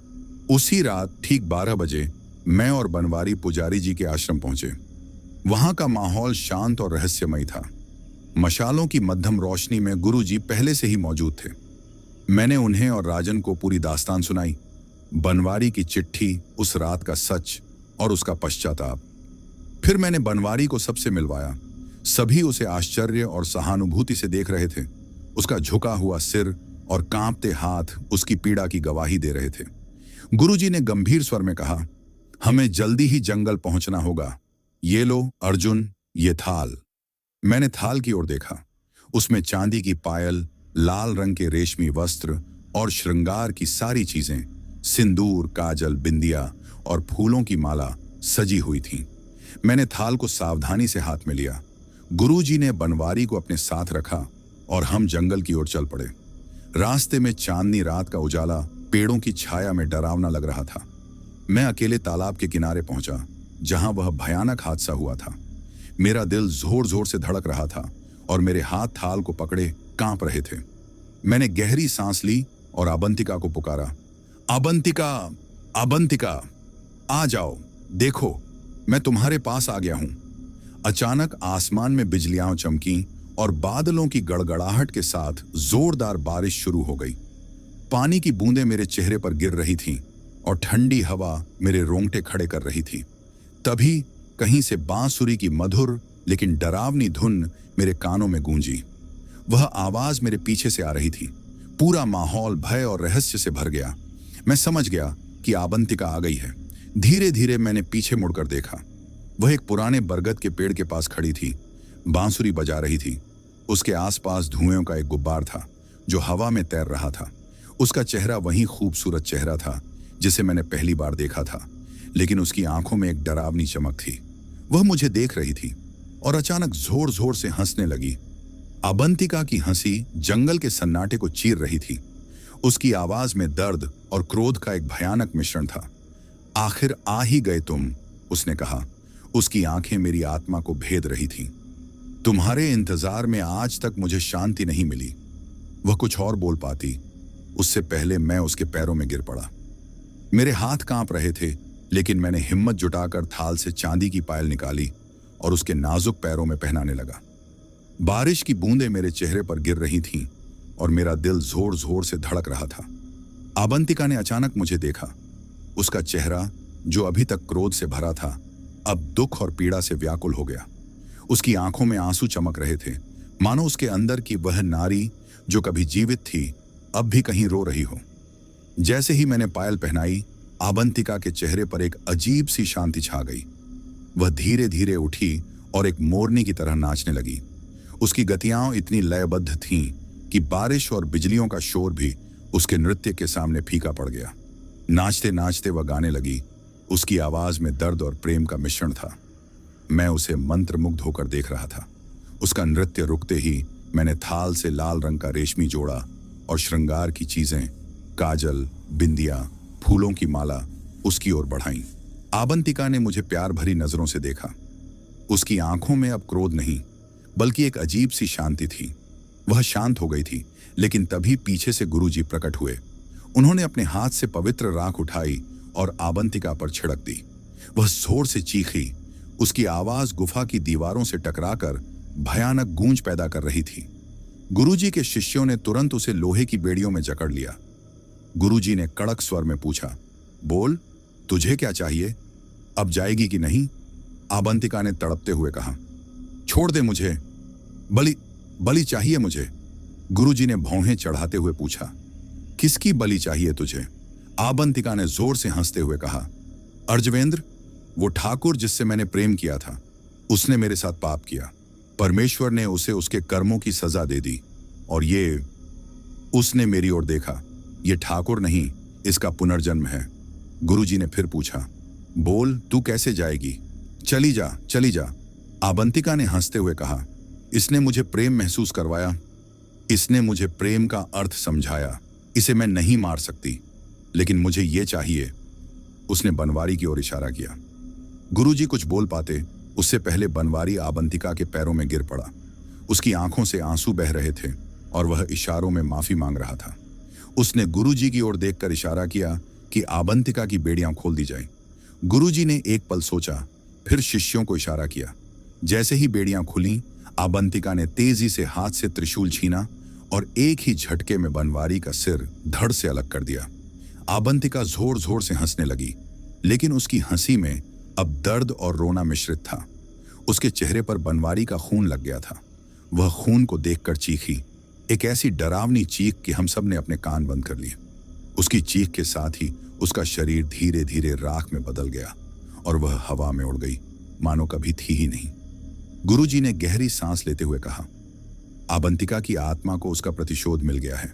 उसी रात ठीक 12 बजे मैं और बनवारी पुजारी जी के आश्रम पहुंचे। वहां का माहौल शांत और रहस्यमय था। मशालों की मध्यम रोशनी में गुरुजी पहले से ही मौजूद थे। मैंने उन्हें और राजन को पूरी दास्तान सुनाई, बनवारी की चिट्ठी, उस रात का सच और उसका पश्चाताप। फिर मैंने बनवारी को सबसे मिलवाया। सभी उसे आश्चर्य और सहानुभूति से देख रहे थे। उसका झुका हुआ सिर और कांपते हाथ उसकी पीड़ा की गवाही दे रहे थे। गुरुजी ने गंभीर स्वर में कहा, हमें जल्दी ही जंगल पहुंचना होगा। ये लो अर्जुन, ये थाल। मैंने थाल की ओर देखा। उसमें चांदी की पायल, लाल रंग के रेशमी वस्त्र और श्रृंगार की सारी चीजें, सिंदूर, काजल, बिंदिया और फूलों की माला सजी हुई थीं। मैंने थाल को सावधानी से हाथ में लिया। गुरुजी ने बनवारी को अपने साथ रखा और हम जंगल की ओर चल पड़े। रास्ते में चांदनी रात का उजाला पेड़ों की छाया में डरावना लग रहा था। मैं अकेले तालाब के किनारे पहुंचा, जहां वह भयानक हादसा हुआ था। मेरा दिल जोर जोर से धड़क रहा था और मेरे हाथ थाल को पकड़े कांप रहे थे। मैंने गहरी सांस ली और अवंतिका को पुकारा, अवंतिका, अवंतिका, आ जाओ, देखो मैं तुम्हारे पास आ गया हूं। अचानक आसमान में बिजलियां चमकीं और बादलों की गड़गड़ाहट के साथ जोरदार बारिश शुरू हो गई। पानी की बूंदें मेरे चेहरे पर गिर रही थीं और ठंडी हवा मेरे रोंगटे खड़े कर रही थी। तभी कहीं से बांसुरी की मधुर लेकिन डरावनी धुन मेरे कानों में गूंजी। वह आवाज मेरे पीछे से आ रही थी। पूरा माहौल भय और रहस्य से भर गया। मैं समझ गया कि अवंतिका आ गई है। धीरे धीरे मैंने पीछे मुड़कर देखा। वह एक पुराने बरगद के पेड़ के पास खड़ी थी, बांसुरी बजा रही थी। उसके आसपास धुएं का एक गुब्बार था जो हवा में तैर रहा था। उसका चेहरा वही खूबसूरत चेहरा था जिसे मैंने पहली बार देखा था, लेकिन उसकी आंखों में एक डरावनी चमक थी। वह मुझे देख रही थी और अचानक जोर जोर से हंसने लगी। अवंतिका की हंसी जंगल के सन्नाटे को चीर रही थी। उसकी आवाज में दर्द और क्रोध का एक भयानक मिश्रण था। आखिर आ ही गए तुम, उसने कहा। उसकी आंखें मेरी आत्मा को भेद रही थीं। तुम्हारे इंतजार में आज तक मुझे शांति नहीं मिली। वह कुछ और बोल पाती, उससे पहले मैं उसके पैरों में गिर पड़ा। मेरे हाथ कांप रहे थे, लेकिन मैंने हिम्मत जुटाकर थाल से चांदी की पायल निकाली और उसके नाजुक पैरों में पहनाने लगा। बारिश की बूंदें मेरे चेहरे पर गिर रही थीं और मेरा दिल जोर जोर से धड़क रहा था। अवंतिका ने अचानक मुझे देखा। उसका चेहरा, जो अभी तक क्रोध से भरा था, अब दुख और पीड़ा से व्याकुल हो गया। उसकी आंखों में आंसू चमक रहे थे, मानो उसके अंदर की वह नारी जो कभी जीवित थी अब भी कहीं रो रही हो। जैसे ही मैंने पायल पहनाई, अवंतिका के चेहरे पर एक अजीब सी शांति छा गई। वह धीरे धीरे उठी और एक मोरनी की तरह नाचने लगी। उसकी गतियां इतनी लयबद्ध थीं कि बारिश और बिजलियों का शोर भी उसके नृत्य के सामने फीका पड़ गया। नाचते नाचते वह गाने लगी। उसकी आवाज में दर्द और प्रेम का मिश्रण था। मैं उसे मंत्रमुग्ध होकर देख रहा था। उसका नृत्य रुकते ही मैंने थाल से लाल रंग का रेशमी जोड़ा और श्रृंगार की चीजें, काजल, बिंदिया, फूलों की माला उसकी ओर बढ़ाई। अवंतिका ने मुझे प्यार भरी नजरों से देखा। उसकी आंखों में अब क्रोध नहीं, बल्कि एक अजीब सी शांति थी। वह शांत हो गई थी, लेकिन तभी पीछे से गुरुजी प्रकट हुए। उन्होंने अपने हाथ से पवित्र राख उठाई और अवंतिका पर छिड़क दी। वह जोर से चीखी। उसकी आवाज गुफा की दीवारों से टकराकर भयानक गूंज पैदा कर रही थी। गुरुजी के शिष्यों ने तुरंत उसे लोहे की बेड़ियों में जकड़ लिया। गुरुजी ने कड़क स्वर में पूछा, बोल, तुझे क्या चाहिए? अब जाएगी कि नहीं? अवंतिका ने तड़पते हुए कहा, छोड़ दे मुझे, बलि चाहिए मुझे। गुरुजी ने भौहें चढ़ाते हुए पूछा, किसकी बलि चाहिए तुझे? अवंतिका ने जोर से हंसते हुए कहा, अर्जवेंद्र, वो ठाकुर जिससे मैंने प्रेम किया था, उसने मेरे साथ पाप किया। परमेश्वर ने उसे उसके कर्मों की सजा दे दी। और ये, उसने मेरी ओर देखा, ये ठाकुर नहीं, इसका पुनर्जन्म है। गुरुजी ने फिर पूछा, बोल, तू कैसे जाएगी? चली जा, चली जा। अवंतिका ने हंसते हुए कहा, इसने मुझे प्रेम महसूस करवाया, इसने मुझे प्रेम का अर्थ समझाया। इसे मैं नहीं मार सकती, लेकिन मुझे ये चाहिए। उसने बनवारी की ओर इशारा किया। गुरुजी कुछ बोल पाते उससे पहले बनवारी अवंतिका के पैरों में गिर पड़ा। उसकी आंखों से आंसू बह रहे थे और वह इशारों में माफी मांग रहा था। उसने गुरुजी की ओर देखकर इशारा किया कि अवंतिका की बेड़ियां खोल दी जाए। गुरुजी ने एक पल सोचा, फिर शिष्यों को इशारा किया। जैसे ही बेड़ियां खुलीं, अवंतिका ने तेजी से हाथ से त्रिशूल छीना और एक ही झटके में बनवारी का सिर धड़ से अलग कर दिया। अवंतिका जोर जोर से हंसने लगी, लेकिन उसकी हंसी में अब दर्द और रोना मिश्रित था। उसके चेहरे पर बनवारी का खून लग गया था। वह खून को देखकर चीखी, एक ऐसी डरावनी चीख कि हम सब ने अपने कान बंद कर लिए। उसकी चीख के साथ ही उसका शरीर धीरे धीरे राख में बदल गया और वह हवा में उड़ गई, मानो कभी थी ही नहीं। गुरुजी ने गहरी सांस लेते हुए कहा, आबंतिका की आत्मा को उसका प्रतिशोध मिल गया है।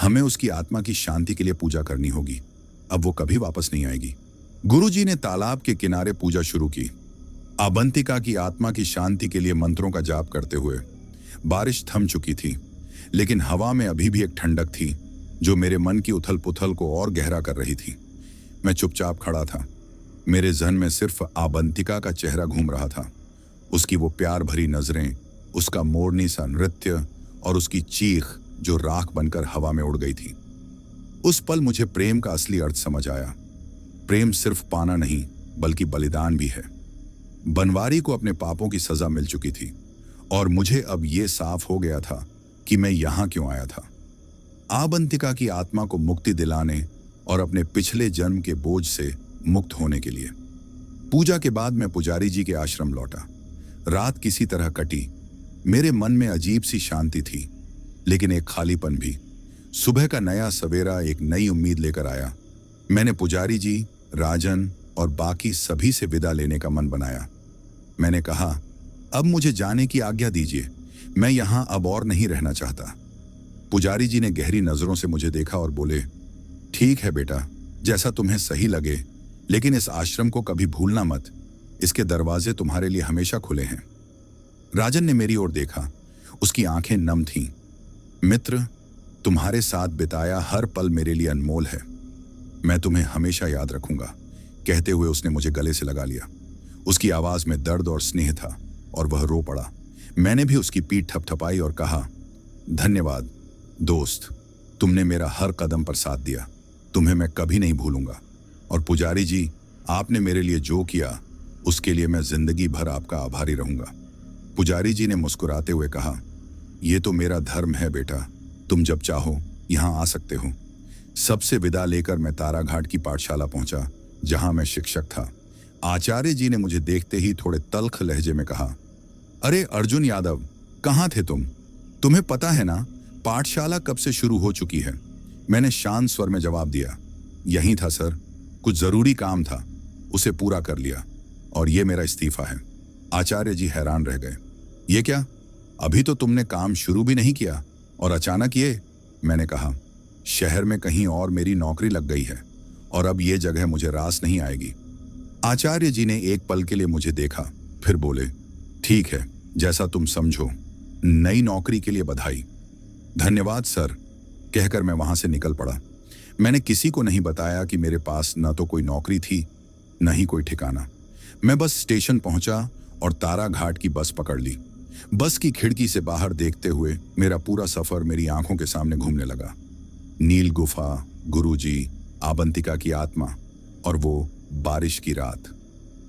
हमें उसकी आत्मा की शांति के लिए पूजा करनी होगी। अब वो कभी वापस नहीं आएगी। गुरुजी ने तालाब के किनारे पूजा शुरू की। आबंतिका की आत्मा की शांति के लिए मंत्रों का जाप करते हुए। बारिश थम चुकी थी, लेकिन हवा में अभी भी एक ठंडक थी जो मेरे मन की उथल पुथल को और गहरा कर रही थी। मैं चुपचाप खड़ा था। मेरे जहन में सिर्फ आबंतिका का चेहरा घूम रहा था, उसकी वो प्यार भरी नजरें, उसका मोरनी सा नृत्य और उसकी चीख जो राख बनकर हवा में उड़ गई थी। उस पल मुझे प्रेम का असली अर्थ समझ आया। प्रेम सिर्फ पाना नहीं, बल्कि बलिदान भी है। बनवारी को अपने पापों की सजा मिल चुकी थी और मुझे अब यह साफ हो गया था कि मैं यहां क्यों आया था। आबंतिका की आत्मा को मुक्ति दिलाने और अपने पिछले जन्म के बोझ से मुक्त होने के लिए। पूजा के बाद मैं पुजारी जी के आश्रम लौटा। रात किसी तरह कटी। मेरे मन में अजीब सी शांति थी, लेकिन एक खालीपन भी। सुबह का नया सवेरा एक नई उम्मीद लेकर आया। मैंने पुजारी जी, राजन और बाकी सभी से विदा लेने का मन बनाया। मैंने कहा, अब मुझे जाने की आज्ञा दीजिए, मैं यहां अब और नहीं रहना चाहता। पुजारी जी ने गहरी नजरों से मुझे देखा और बोले, ठीक है बेटा, जैसा तुम्हें सही लगे, लेकिन इस आश्रम को कभी भूलना मत। इसके दरवाजे तुम्हारे लिए हमेशा खुले हैं। राजन ने मेरी ओर देखा। उसकी आंखें नम थीं। मित्र, तुम्हारे साथ बिताया हर पल मेरे लिए अनमोल है। मैं तुम्हें हमेशा याद रखूंगा। कहते हुए उसने मुझे गले से लगा लिया। उसकी आवाज में दर्द और स्नेह था और वह रो पड़ा। मैंने भी उसकी पीठ थपथपाई और कहा, धन्यवाद दोस्त, तुमने मेरा हर कदम पर साथ दिया। तुम्हें मैं कभी नहीं भूलूंगा। और पुजारी जी, आपने मेरे लिए जो किया उसके लिए मैं जिंदगी भर आपका आभारी रहूंगा। पुजारी जी ने मुस्कुराते हुए कहा, यह तो मेरा धर्म है बेटा, तुम जब चाहो यहां आ सकते हो। सबसे विदा लेकर मैं ताराघाट की पाठशाला पहुंचा, जहां मैं शिक्षक था। आचार्य जी ने मुझे देखते ही थोड़े तल्ख लहजे में कहा, अरे अर्जुन यादव, कहाँ थे तुम? तुम्हें पता है ना पाठशाला कब से शुरू हो चुकी है? मैंने शांत स्वर में जवाब दिया, यहीं था सर, कुछ जरूरी काम था, उसे पूरा कर लिया और ये मेरा इस्तीफा है। आचार्य जी हैरान रह गए। ये क्या, अभी तो तुमने काम शुरू भी नहीं किया और अचानक ये? मैंने कहा, शहर में कहीं और मेरी नौकरी लग गई है और अब ये जगह मुझे रास नहीं आएगी। आचार्य जी ने एक पल के लिए मुझे देखा, फिर बोले, ठीक है, जैसा तुम समझो। नई नौकरी के लिए बधाई। धन्यवाद सर, कहकर मैं वहां से निकल पड़ा। मैंने किसी को नहीं बताया कि मेरे पास न तो कोई नौकरी थी, न ही कोई ठिकाना। मैं बस स्टेशन पहुंचा और ताराघाट की बस पकड़ ली। बस की खिड़की से बाहर देखते हुए मेरा पूरा सफर मेरी आंखों के सामने घूमने लगा। नील गुफा, गुरुजी, आबंतिका की आत्मा और वो बारिश की रात।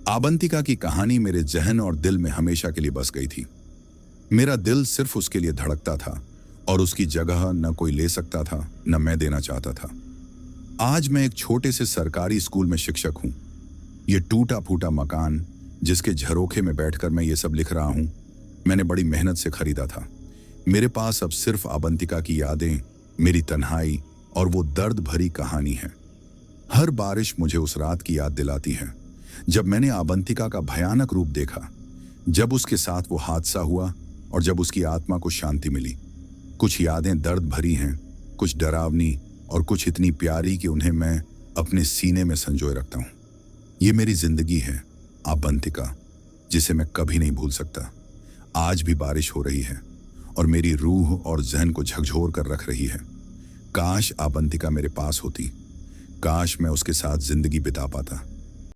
आबंतिका की कहानी मेरे जहन और दिल में हमेशा के लिए बस गई थी। मेरा दिल सिर्फ उसके लिए धड़कता था और उसकी जगह न कोई ले सकता था, न मैं देना चाहता था। आज मैं एक छोटे से सरकारी स्कूल में शिक्षक हूं। ये टूटा फूटा मकान जिसके झरोखे में बैठकर मैं ये सब लिख रहा हूं, मैंने बड़ी मेहनत से खरीदा था। मेरे पास अब सिर्फ आबंतिका की यादें, मेरी तन्हाई और वो दर्द भरी कहानी है। हर बारिश मुझे उस रात की याद दिलाती है जब मैंने आबंतिका का भयानक रूप देखा, जब उसके साथ वो हादसा हुआ और जब उसकी आत्मा को शांति मिली। कुछ यादें दर्द भरी हैं, कुछ डरावनी और कुछ इतनी प्यारी कि उन्हें मैं अपने सीने में संजोए रखता हूं। ये मेरी जिंदगी है आबंतिका, जिसे मैं कभी नहीं भूल सकता। आज भी बारिश हो रही है और मेरी रूह और जहन को झकझोर कर रख रही है। काश आबंतिका मेरे पास होती, काश मैं उसके साथ जिंदगी बिता पाता।